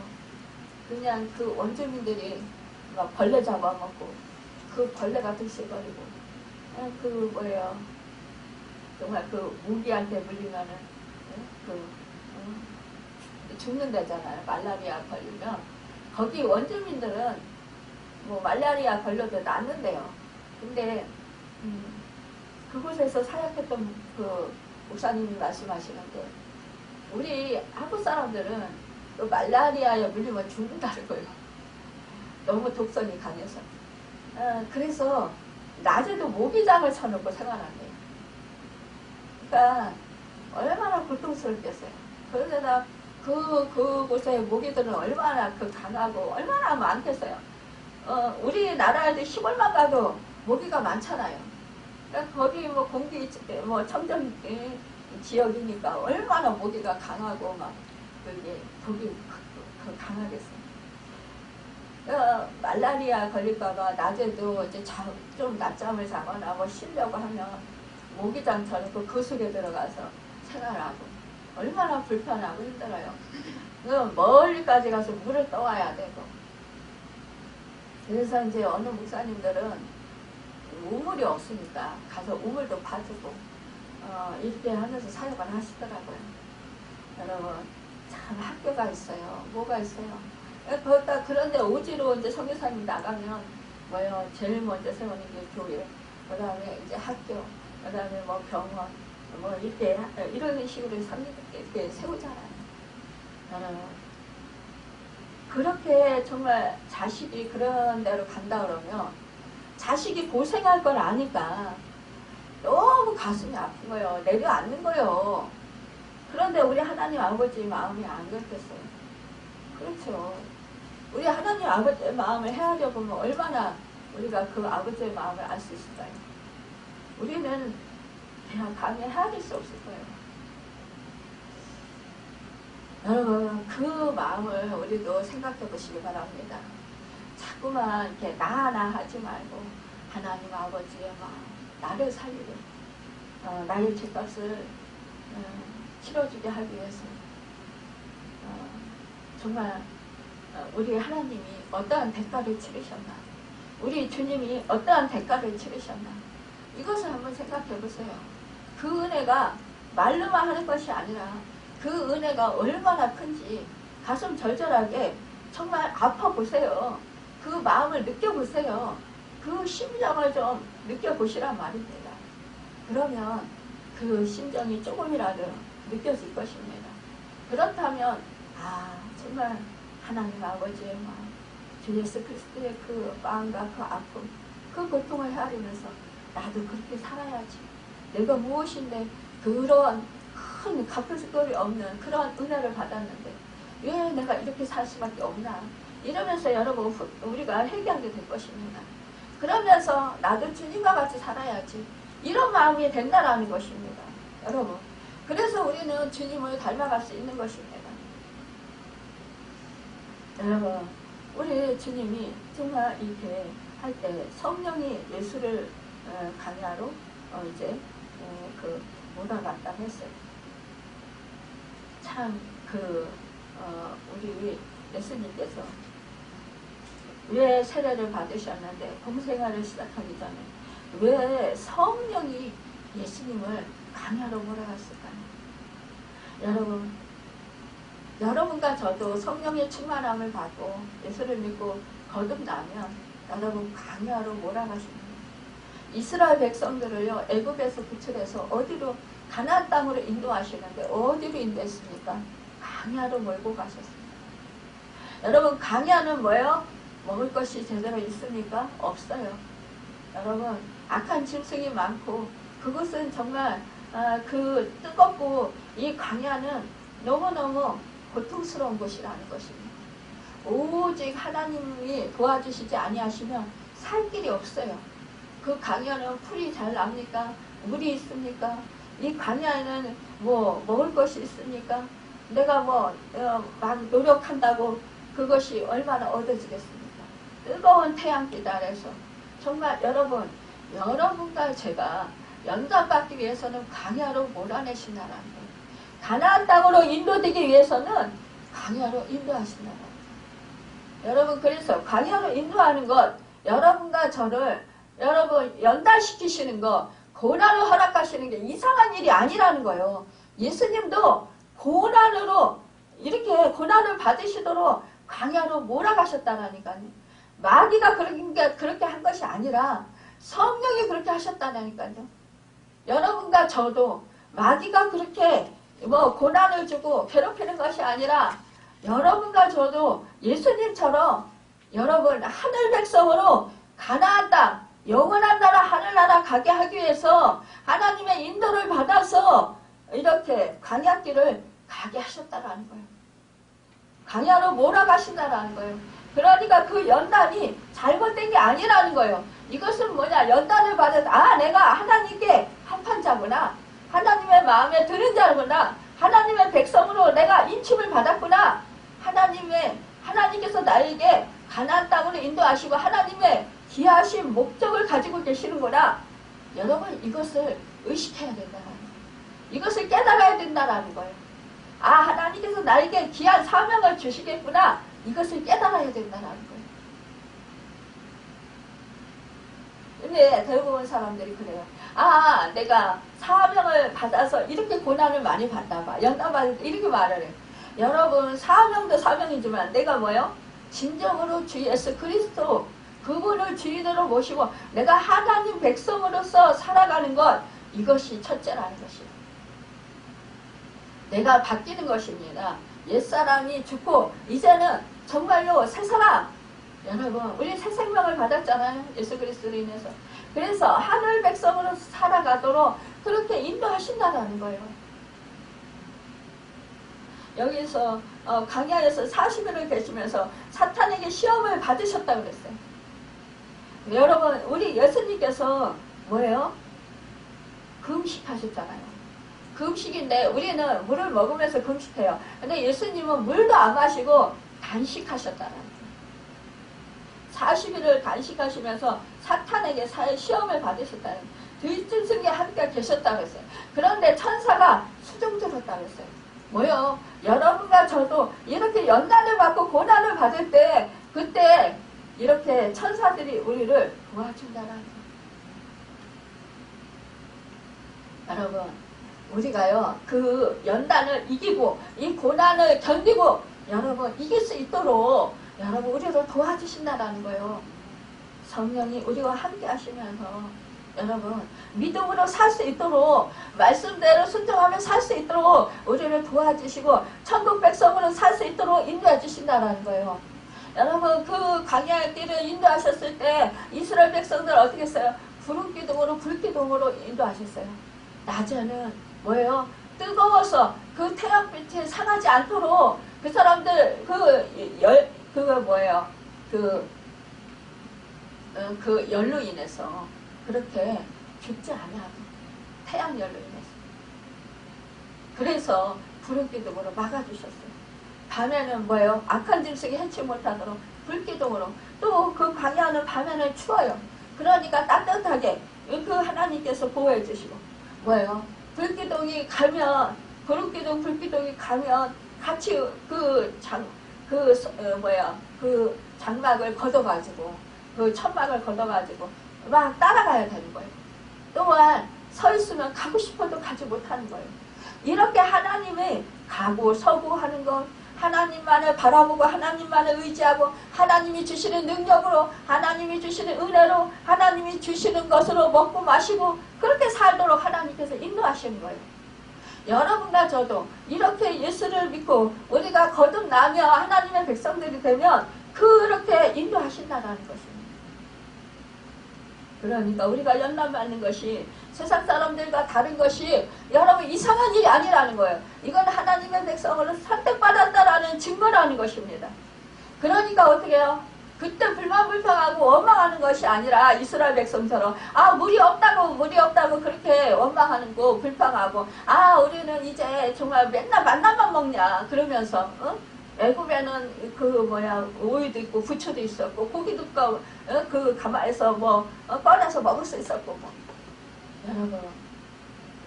그냥 그 원주민들이 막 벌레 잡아먹고 그 벌레가 득실거리고 그 뭐예요 정말 그 모기한테 물리면은 죽는 데잖아요. 말라리아 걸리면 거기 원주민들은 뭐 말라리아 걸려도 낫는데요. 근데 그곳에서 사역했던 그 목사님이 말씀하시는데 우리 한국 사람들은 또 말라리아에 물리면 죽는다는 거예요. 너무 독성이 강해서. 그래서 낮에도 모기장을 쳐놓고 생활한대요. 그러니까 얼마나 고통스럽겠어요. 그러다 그곳에 모기들은 얼마나 강하고 얼마나 많겠어요. 우리나라에도 시골만 가도 모기가 많잖아요. 그러니까 거기 뭐 공기 뭐 청정 지역이니까 얼마나 모기가 강하고 막 그게 독이 강하겠어요. 말라리아 걸릴까봐 낮에도 이제 좀 낮잠을 자거나 뭐 쉬려고 하면 모기장처럼 그 속에 들어가서 생활하고 얼마나 불편하고 힘들어요. 멀리까지 가서 물을 떠와야 되고. 그래서 이제 어느 목사님들은 우물이 없으니까 가서 우물도 봐주고 이렇게 하면서 사역을 하시더라고요. 여러분 참 학교가 있어요. 뭐가 있어요. 그런데 오지로 이제 선교사님 나가면 뭐요? 제일 먼저 세우는 게 교회, 그 다음에 이제 학교, 그 다음에 뭐 병원, 뭐 이렇게 이런 식으로 이렇게 세우잖아요. 그렇게 정말 자식이 그런 데로 간다 그러면 자식이 고생할 걸 아니까 너무 가슴이 아픈 거예요. 내려앉는 거예요. 그런데 우리 하나님 아버지 마음이 안 그렇겠어요. 그렇죠. 우리 하나님 아버지의 마음을 헤아려 보면 얼마나 우리가 그 아버지의 마음을 알 수 있을까요? 우리는 그냥 감히 헤아릴 수 없을 거예요. 여러분 그 마음을 우리도 생각해 보시기 바랍니다. 자꾸만 이렇게 나 하지 말고 하나님 아버지의 마음, 나를 살리고 나의 죄값을 치러주게 하기 위해서 정말 우리 하나님이 어떠한 대가를 치르셨나, 우리 주님이 어떠한 대가를 치르셨나, 이것을 한번 생각해 보세요. 그 은혜가 말로만 하는 것이 아니라 그 은혜가 얼마나 큰지 가슴 절절하게 정말 아파 보세요. 그 마음을 느껴보세요. 그 심정을 좀 느껴보시란 말입니다. 그러면 그 심정이 조금이라도 느껴질 것입니다. 그렇다면 정말 하나님 아버지의 마음, 주 예수 그리스도의 그 마음과 그 아픔, 그 고통을 헤아리면서 나도 그렇게 살아야지. 내가 무엇인데 그런 큰 갚을 수도 없는 그런 은혜를 받았는데 왜 내가 이렇게 살 수밖에 없나, 이러면서 여러분 우리가 회개하게 될 것입니다. 그러면서 나도 주님과 같이 살아야지, 이런 마음이 된다라는 것입니다. 여러분 그래서 우리는 주님을 닮아갈 수 있는 것입니다. 여러분 우리 주님이 정말 이렇게 할 때 성령이 예수를 강야로 이제 몰아갔다고 했어요. 참 우리 예수님께서 왜 세례를 받으셨는데 공생활을 시작하기 전에 왜 성령이 예수님을 강야로 몰아갔을까요? 여러분과 저도 성령의 충만함을 받고 예수를 믿고 거듭나면 여러분 강야로 몰아가십니다. 이스라엘 백성들을요 애굽에서 구출해서 어디로, 가나안 땅으로 인도하시는데 어디로 인도했습니까? 강야로 몰고 가셨습니다. 여러분 강야는 뭐예요? 먹을 것이 제대로 있습니까? 없어요. 여러분 악한 짐승이 많고 그것은 정말 그 뜨겁고 이 강야는 너무너무 고통스러운 곳이라는 것입니다. 오직 하나님이 도와주시지 아니하시면 살 길이 없어요. 그 강야는 풀이 잘 납니까? 물이 있습니까? 이 강야에는 뭐 먹을 것이 있습니까? 내가 막 노력한다고 그것이 얼마나 얻어지겠습니까? 뜨거운 태양빛 아래서 정말 여러분과 제가 영감받기 위해서는 강야로 몰아내신다라는 거예요. 가나안 땅으로 인도되기 위해서는 강야로 인도하신다라는 거예요. 여러분 그래서 강야로 인도하는 것, 여러분과 저를 연달시키시는 것, 고난을 허락하시는 게 이상한 일이 아니라는 거예요. 예수님도 고난으로 이렇게 고난을 받으시도록 강야로 몰아가셨다라니까요. 마귀가 그렇게 한 것이 아니라 성령이 그렇게 하셨다라니까요. 여러분과 저도 마귀가 그렇게 고난을 주고 괴롭히는 것이 아니라 여러분과 저도 예수님처럼 여러분 하늘 백성으로 가나안 땅 영원한 나라 하늘나라 가게 하기 위해서 하나님의 인도를 받아서 이렇게 광야길을 가게 하셨다라는 거예요. 광야로 몰아가신다라는 거예요. 그러니까 그 연단이 잘못된 게 아니라는 거예요. 이것은 뭐냐? 연단을 받아서 내가 하나님께 합한 자구나. 하나님의 마음에 드는 자구나. 하나님의 백성으로 내가 인침을 받았구나. 하나님께서 나에게 가나안 땅으로 인도하시고 하나님의 기하신 목적을 가지고 계시는구나. 여러분 이것을 의식해야 된다는 거예요. 이것을 깨달아야 된다는 거예요. 하나님께서 나에게 귀한 사명을 주시겠구나. 이것을 깨달아야 된다는 거예요. 근데 대부분 사람들이 그래요. 내가 사명을 받아서 이렇게 고난을 많이 받나 봐. 연단받을 때 이렇게 말을 해요. 여러분 사명도 사명이지만 내가 뭐요? 진정으로 주 예수 그리스도 그분을 주인으로 모시고 내가 하나님 백성으로서 살아가는 것, 이것이 첫째라는 것이에요. 내가 바뀌는 것입니다. 옛사람이 죽고 이제는 정말로 새 사람, 여러분 우리 새 생명을 받았잖아요. 예수 그리스도로 인해서. 그래서 하늘 백성으로 살아가도록 그렇게 인도하신다는 거예요. 여기서 광야에서 40일을 계시면서 사탄에게 시험을 받으셨다고 그랬어요. 여러분 우리 예수님께서 뭐예요? 금식하셨잖아요. 금식인데 우리는 물을 먹으면서 금식해요. 근데 예수님은 물도 안 마시고 단식하셨다는 거예요. 40일을 단식하시면서 사탄에게 시험을 받으셨다는 거예요. 들짐승에 함께 계셨다고 했어요. 그런데 천사가 수종 들었다고 했어요. 뭐요? 여러분과 저도 이렇게 연단을 받고 고난을 받을 때 그때 이렇게 천사들이 우리를 도와준다는 거예요. 여러분 우리가요 그 연단을 이기고 이 고난을 견디고 여러분 이길 수 있도록 여러분 우리를 도와주신다는 거예요. 성령이 우리와 함께 하시면서 여러분 믿음으로 살 수 있도록 말씀대로 순종하며 살 수 있도록 우리를 도와주시고 천국 백성으로 살 수 있도록 인도해 주신다는 거예요. 여러분 그 광야의 길을 인도하셨을 때 이스라엘 백성들 어떻게 했어요? 구름 기둥으로 불기둥으로 인도하셨어요. 낮에는 뭐예요? 뜨거워서 그 태양빛이 상하지 않도록 그 사람들 그거 뭐예요? 그 열로 인해서 그렇게 죽지 않아요. 태양열로 인해서. 그래서 불기둥으로 막아주셨어요. 밤에는 뭐예요? 악한 짐승이 해치 못하도록 불기둥으로. 또 그 광야는 밤에는 추워요. 그러니까 따뜻하게 그 하나님께서 보호해 주시고 뭐예요? 불기둥이 가면 불기둥이 가면 같이 그 장막을 걷어가지고 그 천막을 걷어가지고 막 따라가야 되는 거예요. 또한 서 있으면 가고 싶어도 가지 못하는 거예요. 이렇게 하나님의 가고 서고 하는 것, 하나님만을 바라보고 하나님만을 의지하고 하나님이 주시는 능력으로 하나님이 주시는 은혜로 하나님이 주시는 것으로 먹고 마시고 그렇게 살도록 하나님께서 인도하시는 거예요. 여러분과 저도 이렇게 예수를 믿고 우리가 거듭나며 하나님의 백성들이 되면 그렇게 인도하신다는 것입니다. 그러니까 우리가 연단받는 것이 세상 사람들과 다른 것이 여러분 이상한 일이 아니라는 거예요. 이건 하나님의 백성으로 선택받았다라는 증거라는 것입니다. 그러니까 어떻게 해요? 그때 불만불평하고 원망하는 것이 아니라 이스라엘 백성처럼 물이 없다고 그렇게 원망하는 거 불평하고 우리는 이제 정말 맨날 만나만 먹냐 그러면서 애굽에는 오이도 있고 부추도 있었고 고기도 그 가마에서 꺼내서 먹을 수 있었고 여러분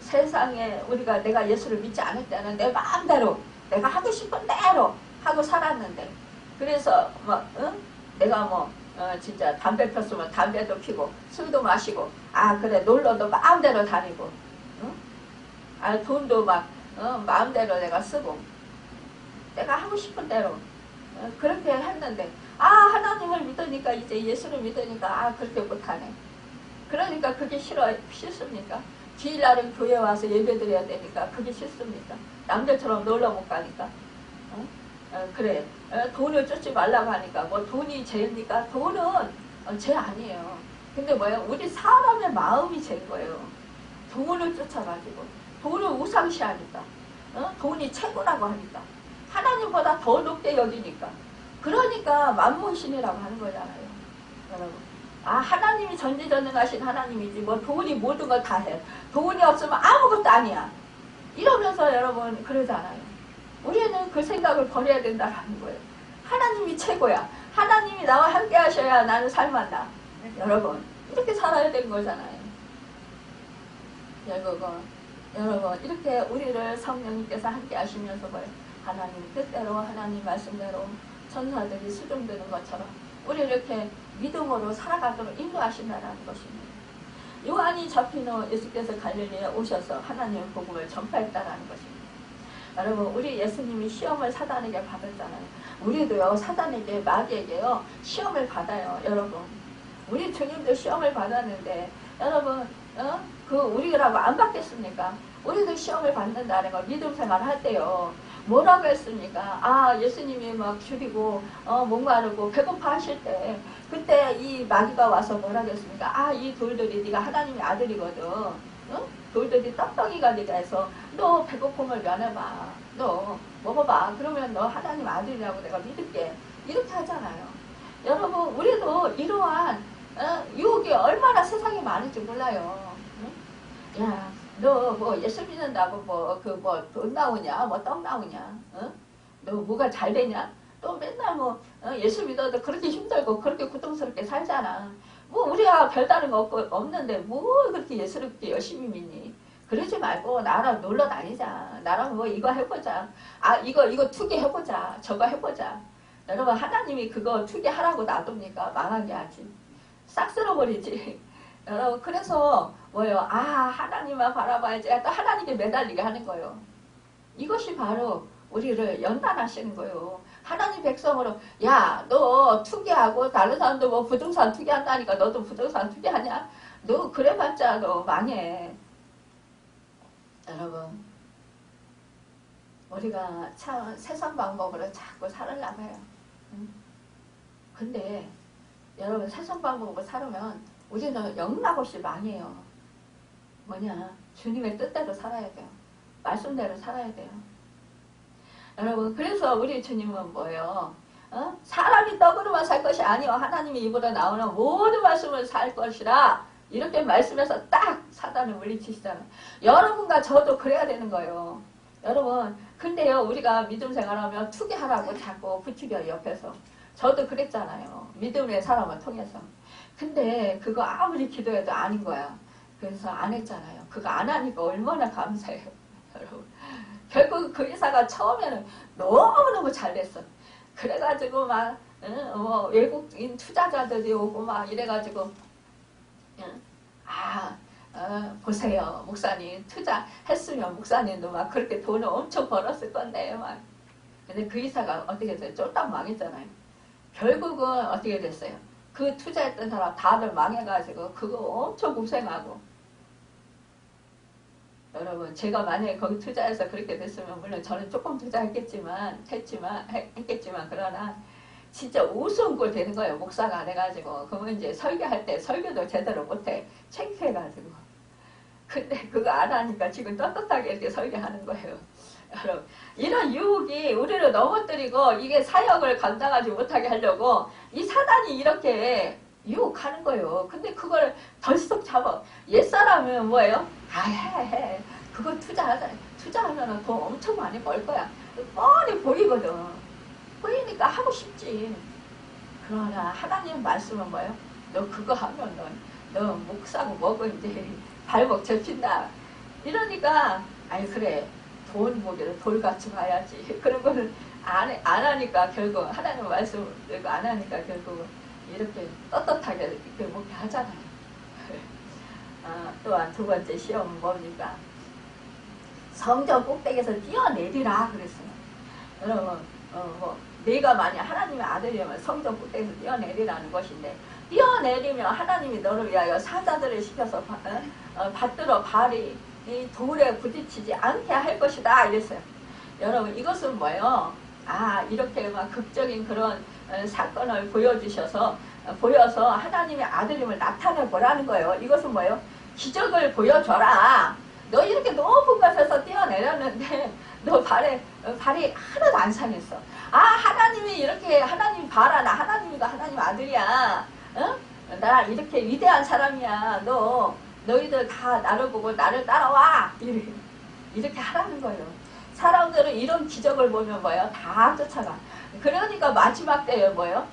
세상에 내가 예수를 믿지 않을 때는 내 마음대로 내가 하고 싶은 대로 하고 살았는데 그래서 내가 진짜 담배 폈으면 담배도 피고 술도 마시고 그래 놀러도 마음대로 다니고 돈도 마음대로 내가 쓰고 내가 하고 싶은 대로 그렇게 했는데 하나님을 믿으니까 이제 예수를 믿으니까 그렇게 못하네. 그러니까 그게 싫습니까? 주일날은 교회 와서 예배드려야 되니까 그게 싫습니까? 남들처럼 놀러 못 가니까 그래 돈을 쫓지 말라고 하니까 돈이 죄입니까? 돈은 죄 아니에요. 근데 뭐예요? 우리 사람의 마음이 제일 거예요. 돈을 쫓아가지고 돈을 우상시하니까 돈이 최고라고 하니까 하나님보다 더 높게 여기니까 그러니까 만몬신이라고 하는 거잖아요. 여러분 하나님이 전지전능하신 하나님이지 뭐 돈이 모든 걸 다 해. 돈이 없으면 아무것도 아니야. 이러면서 여러분 그러잖아요. 우리는 그 생각을 버려야 된다는 거예요. 하나님이 최고야. 하나님이 나와 함께 하셔야 나는 살만다. 여러분 이렇게 살아야 되는 거잖아요. 여러분 이렇게 우리를 성령님께서 함께 하시면서 하나님 뜻대로 하나님 말씀대로 천사들이 수종드는 것처럼 우리 이렇게 믿음으로 살아가도록 인도하신다는 것입니다. 요한이 잡힌 후 예수께서 갈릴리에 오셔서 하나님의 복음을 전파했다는 것입니다. 여러분 우리 예수님이 시험을 사단에게 받았잖아요. 우리도요 사단에게 마귀에게요 시험을 받아요. 여러분 우리 주님도 시험을 받았는데 여러분 그 우리라고 안 받겠습니까? 우리도 시험을 받는다는 거 믿음 생활 할 때요 뭐라고 했습니까? 예수님이 막 줄이고 목마르고 배고파 하실 때 그때 이 마귀가 와서 뭐라고 했습니까? 이 돌들이 네가 하나님의 아들이거든. 돌들이 떡떡이가 되게 해서 너 배고픔을 면해봐. 너 먹어봐. 그러면 너 하나님 아들이라고 내가 믿을게. 이렇게 하잖아요. 여러분 우리도 이러한 유혹이 얼마나 세상에 많은지 몰라요. 야, 너 뭐 예수 믿는다고 돈 나오냐? 뭐 떡 나오냐? 너 뭐가 잘 되냐? 또 맨날 예수 믿어도 그렇게 힘들고 그렇게 고통스럽게 살잖아. 뭐 우리가 별다른 거 없는데 뭐 그렇게 예수를 그렇게 열심히 믿니? 그러지 말고 나랑 놀러 다니자. 나랑 뭐 이거 해보자. 이거 투기 해보자. 저거 해보자. 여러분 하나님이 그거 투기 하라고 놔둡니까? 망하게 하지. 싹 쓸어버리지. 여러분 그래서 하나님만 바라봐야지. 또 하나님께 매달리게 하는 거예요. 이것이 바로 우리를 연단하시는 거예요. 하나님 백성으로 야 너 투기하고 다른 사람도 뭐 부동산 투기한다니까 너도 부동산 투기하냐? 너 그래봤자 너 망해. 여러분 우리가 참 세상 방법으로 자꾸 살으려고 해요. 근데 여러분 세상 방법으로 살으면 우리는 영락없이 망해요. 뭐냐? 주님의 뜻대로 살아야 돼요. 말씀대로 살아야 돼요. 여러분 그래서 우리 주님은 뭐예요? 사람이 떡으로만 살 것이 아니요 하나님의 입으로 나오는 모든 말씀을 살 것이라 이렇게 말씀해서 딱 사단을 물리치시잖아요. 여러분과 저도 그래야 되는 거예요. 여러분 근데요 우리가 믿음 생활하면 투기하라고 자꾸 부추겨요 옆에서. 저도 그랬잖아요. 믿음의 사람을 통해서. 근데 그거 아무리 기도해도 아닌 거야. 그래서 안 했잖아요. 그거 안 하니까 얼마나 감사해요. 여러분 결국 그 회사가 처음에는 너무너무 잘 됐어. 그래가지고 막 외국인 투자자들이 오고 막 이래가지고 보세요 목사님 투자했으면 목사님도 막 그렇게 돈을 엄청 벌었을 건데 막. 근데 그 이사가 어떻게 됐어요? 쫄딱 망했잖아요. 결국은 어떻게 됐어요? 그 투자했던 사람 다들 망해가지고 그거 엄청 고생하고. 여러분 제가 만약에 거기 투자해서 그렇게 됐으면 물론 저는 조금 투자했겠지만 그러나 진짜 우스운 꼴 되는 거예요. 목사가 안 해가지고. 그러면 이제 설교할 때 설교도 제대로 못해. 창피해가지고. 근데 그거 안 하니까 지금 떳떳하게 이렇게 설교하는 거예요. 여러분 이런 유혹이 우리를 넘어뜨리고 이게 사역을 감당하지 못하게 하려고 이 사단이 이렇게 유혹하는 거예요. 근데 그걸 덜썩 잡아. 옛사람은 뭐예요? 해. 그거 투자하면 돈 엄청 많이 벌 거야. 뻔히 보이거든. 보이니까 하고 싶지. 그러나 하나님 말씀은 뭐예요? 너 그거 하면 너 목 사고 먹어 이제 발목 접힌다. 이러니까 그래. 돈 보기를 돌같이 봐야지. 그런 거는 안 하니까 결국 하나님 말씀 들고 안 하니까 결국 이렇게 떳떳하게 이렇게 먹게 하잖아요. 또한 두 번째 시험은 뭡니까? 성전 꼭대기에서 뛰어내리라 그랬어요. 여러분 네가 만약 하나님의 아들이면 성전 꼭대기에서 뛰어내리라는 것인데 뛰어내리면 하나님이 너를 위하여 사자들을 시켜서 받들어 발이 이 돌에 부딪히지 않게 할 것이다 이랬어요. 여러분 이것은 뭐예요? 아, 이렇게 막 극적인 그런 사건을 보여서 하나님의 아들임을 나타내 보라는 거예요. 이것은 뭐예요? 기적을 보여줘라. 너 이렇게 높은 곳에서 뛰어내렸는데 너 발이 하나도 안 상했어. 아, 하나님이 이렇게, 하나님 봐라. 나 하나님이가 하나님 아들이야. 응? 나 이렇게 위대한 사람이야. 너희들 다 나를 보고 나를 따라와. 이렇게 하라는 거예요. 사람들은 이런 기적을 보면 뭐예요? 다 쫓아가. 그러니까 마지막 때에 뭐예요?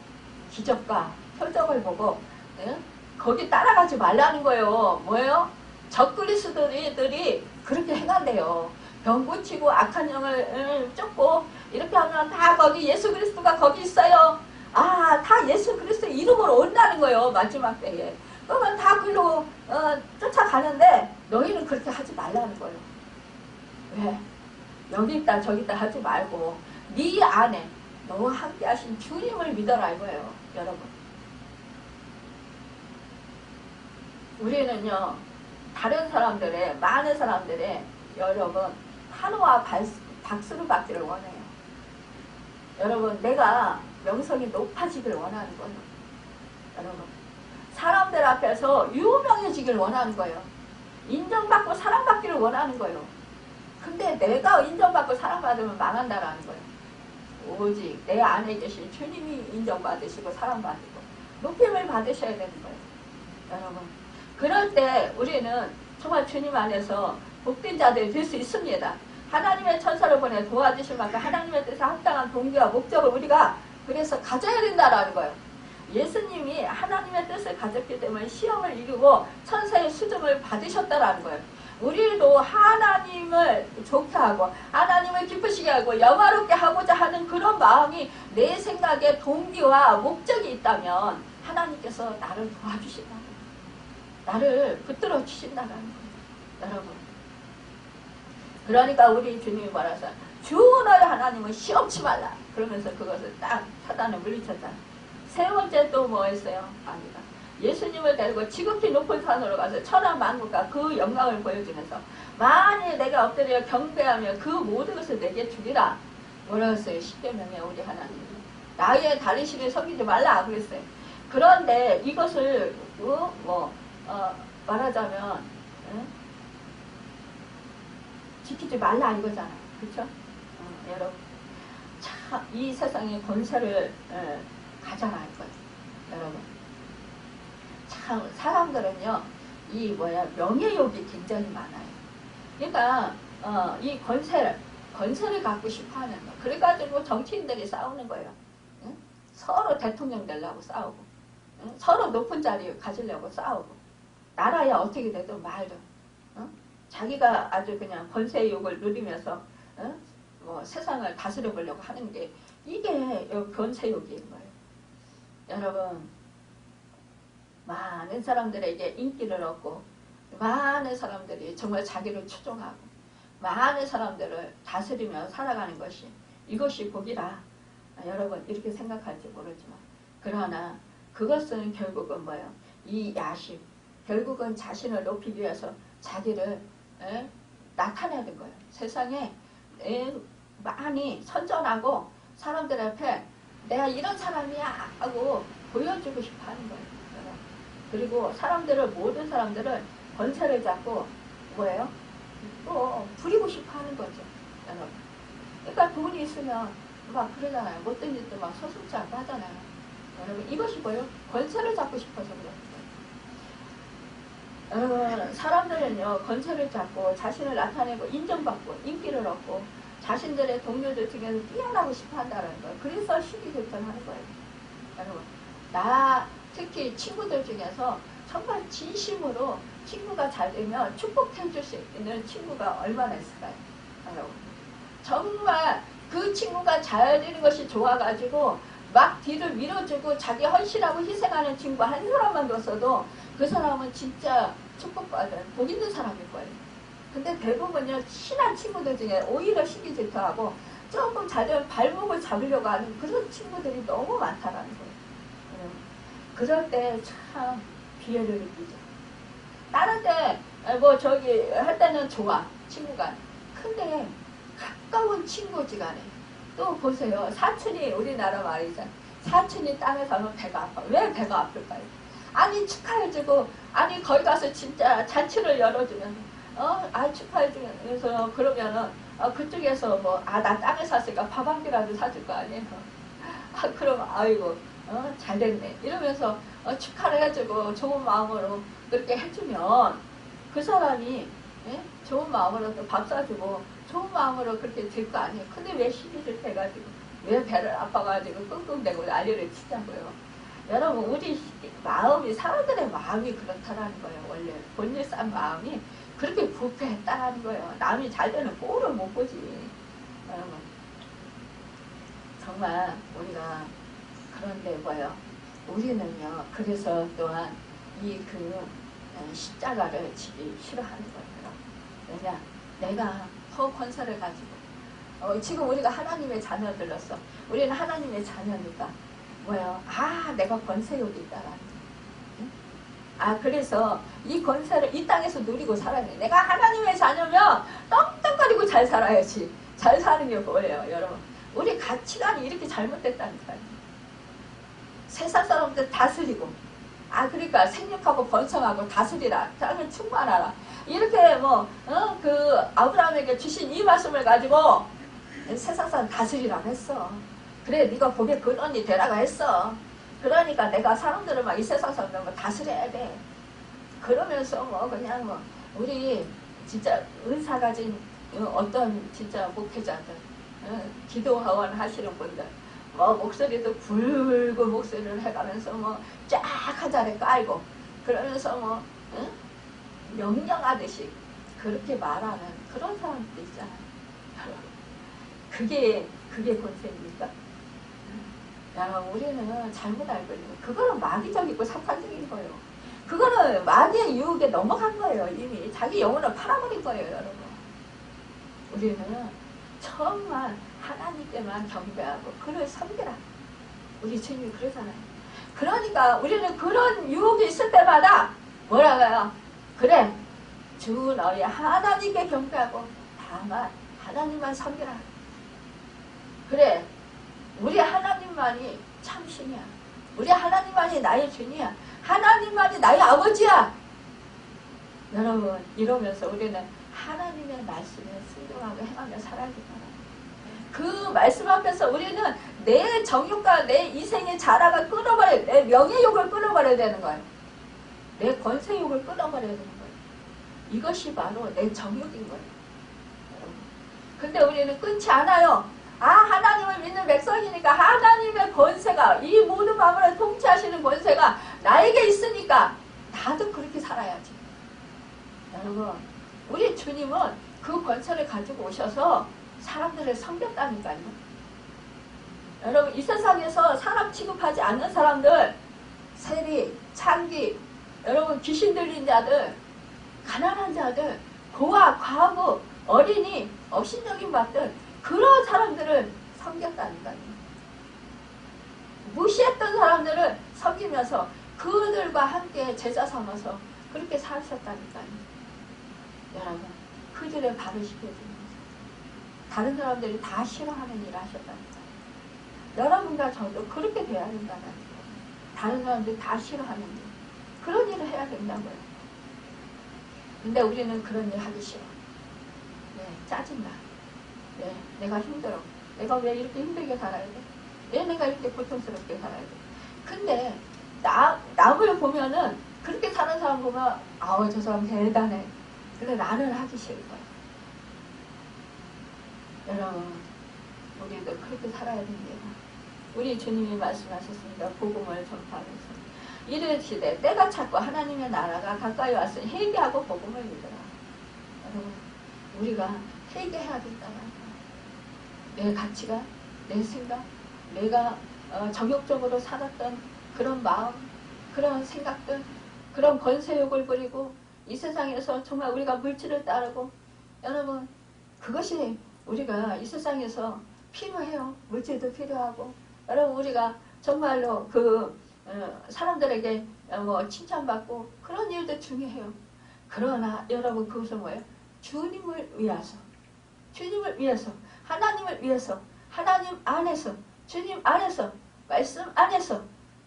기적과 표적을 보고 거기 따라가지 말라는 거예요. 뭐예요? 적그리스도들이 그렇게 행한대요. 병 고치고 악한 영을 쫓고 이렇게 하면 다 거기 예수 그리스도가 거기 있어요. 아, 다 예수 그리스도 이름으로 온다는 거예요. 마지막 때에. 그러면 다 글로 쫓아가는데 너희는 그렇게 하지 말라는 거예요. 왜? 여기 있다 저기 있다 하지 말고 네 안에 너와 함께 하신 주님을 믿어라 이거예요. 여러분, 우리는요 다른 사람들의, 많은 사람들의 여러분 환호와 박수를 받기를 원해요. 여러분, 내가 명성이 높아지길 원하는 거예요. 여러분, 사람들 앞에서 유명해지길 원하는 거예요. 인정받고 사랑받기를 원하는 거예요. 근데 내가 인정받고 사랑받으면 망한다라는 거예요. 오직 내 안에 계신 주님이 인정받으시고 사랑받으고 높임을 받으셔야 되는 거예요. 여러분, 그럴 때 우리는 정말 주님 안에서 복된 자들이 될 수 있습니다. 하나님의 천사를 보내 도와주실 만큼 하나님의 뜻에 합당한 동기와 목적을 우리가 그래서 가져야 된다라는 거예요. 예수님이 하나님의 뜻을 가졌기 때문에 시험을 이기고 천사의 수정을 받으셨다라는 거예요. 우리도 하나님을 좋게 하고 하나님을 기쁘시게 하고 영화롭게 하고자 하는 그런 마음이 내 생각에 동기와 목적이 있다면 하나님께서 나를 도와주신다는 거예요. 나를 붙들어 주신다는 거예요. 여러분, 그러니까 우리 주님이 말하셔 주 너희 하나님은 시험치 말라. 그러면서 그것을 딱 사단을 물리쳤잖아. 세 번째 또 뭐 했어요? 아니다. 예수님을 데리고 지극히 높은 산으로 가서 천하 만국과 그 영광을 보여주면서 만일 내가 엎드려 경배하며 그 모든 것을 내게 주리라. 뭐라 했어요? 십계명에 우리 하나님이 나의 다리시를 섬기지 말라 그랬어요. 그런데 이것을 말하자면 지키지 말라 이거잖아요. 그렇죠? 여러분, 참 이 세상의 권세를 가져라 이거예요. 여러분, 참 사람들은요 이 명예욕이 굉장히 많아요. 그러니까 이 권세를 갖고 싶어하는 거. 그래가지고 정치인들이 싸우는 거예요. 응? 서로 대통령 되려고 싸우고, 응? 서로 높은 자리 가지려고 싸우고, 나라야 어떻게 되든 말든, 응? 자기가 아주 그냥 권세욕을 누리면서 세상을 다스려 보려고 하는 게 이게 권세욕인 거예요. 여러분, 많은 사람들에게 인기를 얻고 많은 사람들이 정말 자기를 추종하고 많은 사람들을 다스리며 살아가는 것이 이것이 복이라. 여러분, 이렇게 생각할지 모르지만 그러나 그것은 결국은 뭐예요? 이 야심, 결국은 자신을 높이기 위해서 자기를 나타내는 거예요. 세상에 많이 선전하고 사람들 앞에 내가 이런 사람이야 하고 보여주고 싶어 하는 거예요. 그리고 모든 사람들을 권세를 잡고 뭐예요? 또 부리고 싶어 하는 거죠. 여러분. 그러니까 돈이 있으면 막 그러잖아요. 못된 짓도 막 서슴지 않고 하잖아요. 여러분, 이것이 뭐예요? 권세를 잡고 싶어서 그래요. 사람들은요 권세를 잡고 자신을 나타내고 인정받고 인기를 얻고 자신들의 동료들 중에서 뛰어나고 싶어 한다는 거예요. 그래서 시기질투하는 거예요. 여러분, 특히 친구들 중에서 정말 진심으로 친구가 잘 되면 축복해 줄 수 있는 친구가 얼마나 있을까요? 여러분, 정말 그 친구가 잘 되는 것이 좋아가지고 막 뒤를 밀어주고 자기 헌신하고 희생하는 친구 한 사람만 뒀어도 그 사람은 진짜 축복받은 복 있는 사람일 거예요. 근데 대부분요 친한 친구들 중에 오히려 시기질투하고 조금 잘 되면 발목을 잡으려고 하는 그런 친구들이 너무 많다라는 거예요. 그럴 때 참 비애를 느끼죠. 다른 때 할 때는 좋아 친구가. 근데 가까운 친구지간에 또 보세요. 사촌이 우리나라 말이잖아. 사촌이 땅에 가면 배가 아파. 왜 배가 아플까요? 아니 축하해주고 아니 거기 가서 진짜 잔치를 열어주면 축하해주면 그래서 그러면은 그쪽에서 뭐 나 땅에 샀으니까 밥 한 끼라도 사줄 거 아니에요. 그럼 아이고 잘됐네 이러면서 축하를 해주고 좋은 마음으로 그렇게 해주면 그 사람이 좋은 마음으로 또 밥 사주고 좋은 마음으로 그렇게 될 거 아니에요. 근데 왜 시비를 해가지고 왜 배를 아파가지고 끙끙대고 난리를 치자고요. 여러분 우리 마음이 사람들의 마음이 그렇다라는 거예요. 원래 본질상 마음이 그렇게 부패했다라는 거예요. 남이 잘 되는 꼴을 못 보지. 여러분 정말 우리가 그런데 뭐요. 우리는요. 그래서 또한 이 십자가를 지기 싫어하는 거예요. 왜냐? 내가 권세를 가지고 지금 우리가 하나님의 자녀들로서 우리는 하나님의 자녀니까 뭐요? 내가 권세욕이 있다라는 거예요. 그래서 이 권세를 이 땅에서 누리고 살아야 돼. 내가 하나님의 자녀면 떵떵거리고 잘 살아야지. 잘 사는 게 뭐예요, 여러분? 우리 가치관이 이렇게 잘못됐다니까요. 세상 사람들 다스리고 그러니까 생육하고 번성하고 다스리라. 땅을 충만하라. 이렇게 아브라함에게 주신 이 말씀을 가지고 세상 사람 다스리라고 했어. 그래 네가 복의 근원이 되라고 했어. 그러니까 내가 사람들을 이 세상 사람들 다스려야 돼. 그러면서 그냥 우리 진짜 은사 가진 어떤 진짜 목회자들 기도하원 하시는 분들 목소리도 굵은 목소리를 해가면서 쫙 한 자리 깔고 그러면서 명령하듯이 그렇게 말하는 그런 사람들 있잖아요. 그게 권세입니까? 우리는 잘못 알고 있는 거예요. 그거는 마귀적이고 사탄적인 거예요. 그거는 마귀의 유혹에 넘어간 거예요. 이미 자기 영혼을 팔아버린 거예요. 여러분 우리는 정말 하나님께만 경배하고 그를 섬기라. 우리 주님이 그러잖아요. 그러니까 우리는 그런 유혹이 있을 때마다 뭐라고요? 그래 주 너희 하나님께 경배하고 다만 하나님만 섬기라. 그래 우리 하나님만이 참 신이야. 우리 하나님만이 나의 주님이야. 하나님만이 나의 아버지야. 여러분 이러면서 우리는 하나님의 말씀에 순종하고 행하며 살아야 된다. 그 말씀 앞에서 우리는 내 정욕과 내 이생의 자라가 끊어버려야 돼. 내 명예욕을 끊어버려야 되는 거예요. 내 권세욕을 끊어버려야 되는 거예요. 이것이 바로 내 정욕인 거예요. 근데 우리는 끊지 않아요. 하나님을 믿는 백성이니까 하나님의 권세가 이 모든 만물을 통치하시는 권세가 나에게 있으니까 나도 그렇게 살아야지. 여러분 우리 주님은 그 권세를 가지고 오셔서 사람들을 섬겼다니까요. 여러분 이 세상에서 사람 취급하지 않는 사람들 세리, 창기, 여러분 귀신 들린 자들, 가난한 자들, 고아, 과부, 어린이, 업신여김 받던 그런 사람들을 섬겼다니까요. 무시했던 사람들을 섬기면서 그들과 함께 제자 삼아서 그렇게 사셨다니까요. 여러분 그들의 발을 시켜주면서 다른 사람들이 다 싫어하는 일을 하셨다니까요. 여러분과 저도 그렇게 돼야 된다는 거예요. 다른 사람들이 다 싫어하는 일 그런 일을 해야 된다고요. 근데 우리는 그런 일 하기 싫어. 짜증나. 내가 힘들어. 내가 왜 이렇게 힘들게 살아야 돼? 왜 내가 이렇게 고통스럽게 살아야 돼? 근데 남을 보면은 그렇게 사는 사람 보면 저 사람 대단해. 근데 나는 하기 싫은 거야. 여러분 우리도 그렇게 살아야 됩니다. 우리 주님이 말씀하셨습니다. 복음을 전파하면서 이르시되 때가 찼고 하나님의 나라가 가까이 왔으니 회개하고 복음을 믿으라. 여러분 우리가 회개해야 된다는 거예요. 내 가치가, 내 생각, 내가 정욕적으로 살았던 그런 마음, 그런 생각들, 그런 권세욕을 부리고 이 세상에서 정말 우리가 물질을 따르고 여러분 그것이 우리가 이 세상에서 필요해요. 물질도 필요하고 여러분 우리가 정말로 사람들에게 칭찬받고 그런 일도 중요해요. 그러나 여러분 그것은 뭐예요? 주님을 위해서 하나님을 위해서 하나님 안에서, 주님 안에서, 말씀 안에서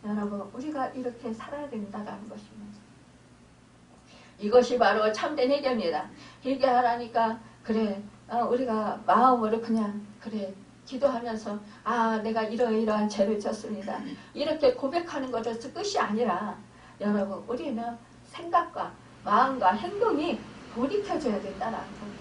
여러분 우리가 이렇게 살아야 된다는 것입니다. 이것이 바로 참된 회개입니다. 회개하라니까 그래 우리가 마음으로 그냥 그래 기도하면서 내가 이러이러한 죄를 졌습니다. 이렇게 고백하는 것에서 끝이 아니라 여러분 우리는 생각과 마음과 행동이 돌이켜져야 된다는 거예요.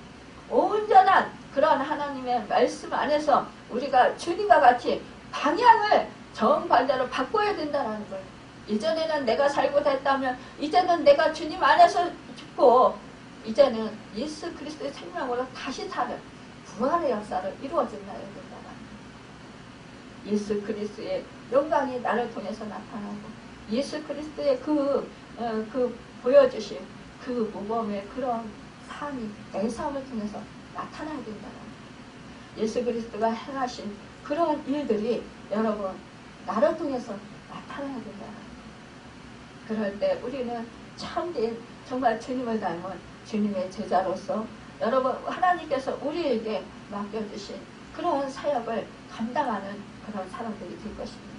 온전한 그런 하나님의 말씀 안에서 우리가 주님과 같이 방향을 정반대로 바꿔야 된다는 거예요. 이전에는 내가 살고 됐다면 이제는 내가 주님 안에서 죽고 이제는 예수 그리스도의 생명으로 다시 사는 부활의 역사를 이루어진다는 된다는 거예요. 예수 그리스도의 영광이 나를 통해서 나타나고 예수 그리스도의 그 보여주신 그 모범의 그런 삶이 내 삶을 통해서 나타나야 된다는 거예요. 예수 그리스도가 행하신 그런 일들이 여러분 나를 통해서 나타나야 된다는 거예요. 그럴 때 우리는 참된 정말 주님을 닮은 주님의 제자로서 여러분 하나님께서 우리에게 맡겨주신 그런 사역을 감당하는 그런 사람들이 될 것입니다.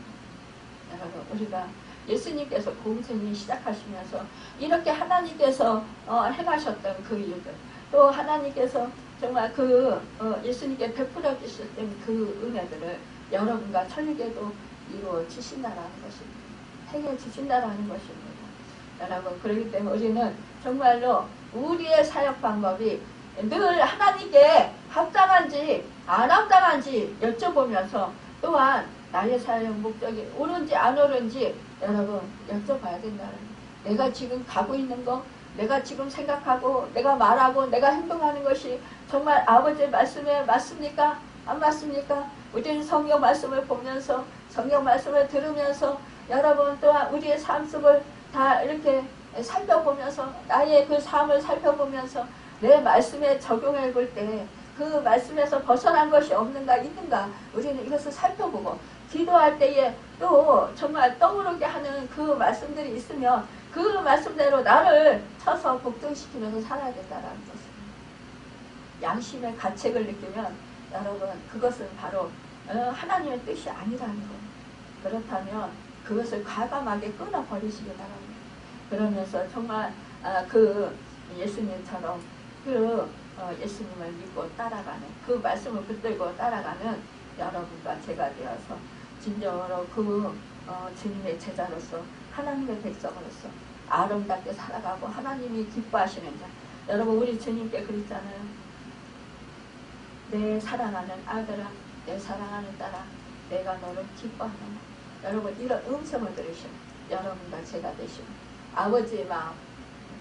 여러분 우리가 예수님께서 공생이 시작하시면서 이렇게 하나님께서 행하셨던 그 일들 또 하나님께서 정말 예수님께 베풀어 주셨던 그 은혜들을 여러분과 저에게도 이루어 주신다라는 것입니다. 행해 주신다라는 것입니다. 여러분 그렇기 때문에 우리는 정말로 우리의 사역 방법이 늘 하나님께 합당한지 안 합당한지 여쭤보면서 또한 나의 사역 목적이 옳은지 안 옳은지 여러분 여쭤봐야 된다는 거예요. 내가 지금 가고 있는 거 내가 지금 생각하고 내가 말하고 내가 행동하는 것이 정말 아버지의 말씀에 맞습니까? 안 맞습니까? 우리는 성경 말씀을 보면서 성경 말씀을 들으면서 여러분 또한 우리의 삶 속을 다 이렇게 살펴보면서 나의 그 삶을 살펴보면서 내 말씀에 적용해 볼 때 그 말씀에서 벗어난 것이 없는가 있는가 우리는 이것을 살펴보고 기도할 때에 또 정말 떠오르게 하는 그 말씀들이 있으면 그 말씀대로 나를 쳐서 복종시키면서 살아야 된다는 것입니다. 양심의 가책을 느끼면 여러분 그것은 바로 하나님의 뜻이 아니라는 거예요. 그렇다면 그것을 과감하게 끊어버리시기 바랍니다. 그러면서 정말 그 예수님처럼 예수님을 믿고 따라가는 그 말씀을 붙들고 따라가는 여러분과 제가 되어서 진정으로 주님의 제자로서 하나님의 백성으로서 아름답게 살아가고 하나님이 기뻐하시는 자. 여러분 우리 주님께 그랬잖아요. 내 사랑하는 아들아 내 사랑하는 딸아 내가 너를 기뻐하노라. 여러분 이런 음성을 들으시면 여러분과 제가 되시고 아버지의 마음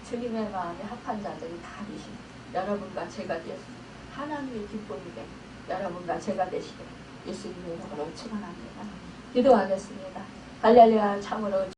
주님의 마음에 합한 자들이 다 되시고 여러분과 제가 되어서 하나님의 기쁨이 되고 여러분과 제가 되시고 예수님의 이름으로 축원합니다. 기도하겠습니다. 할렐루야. 참으로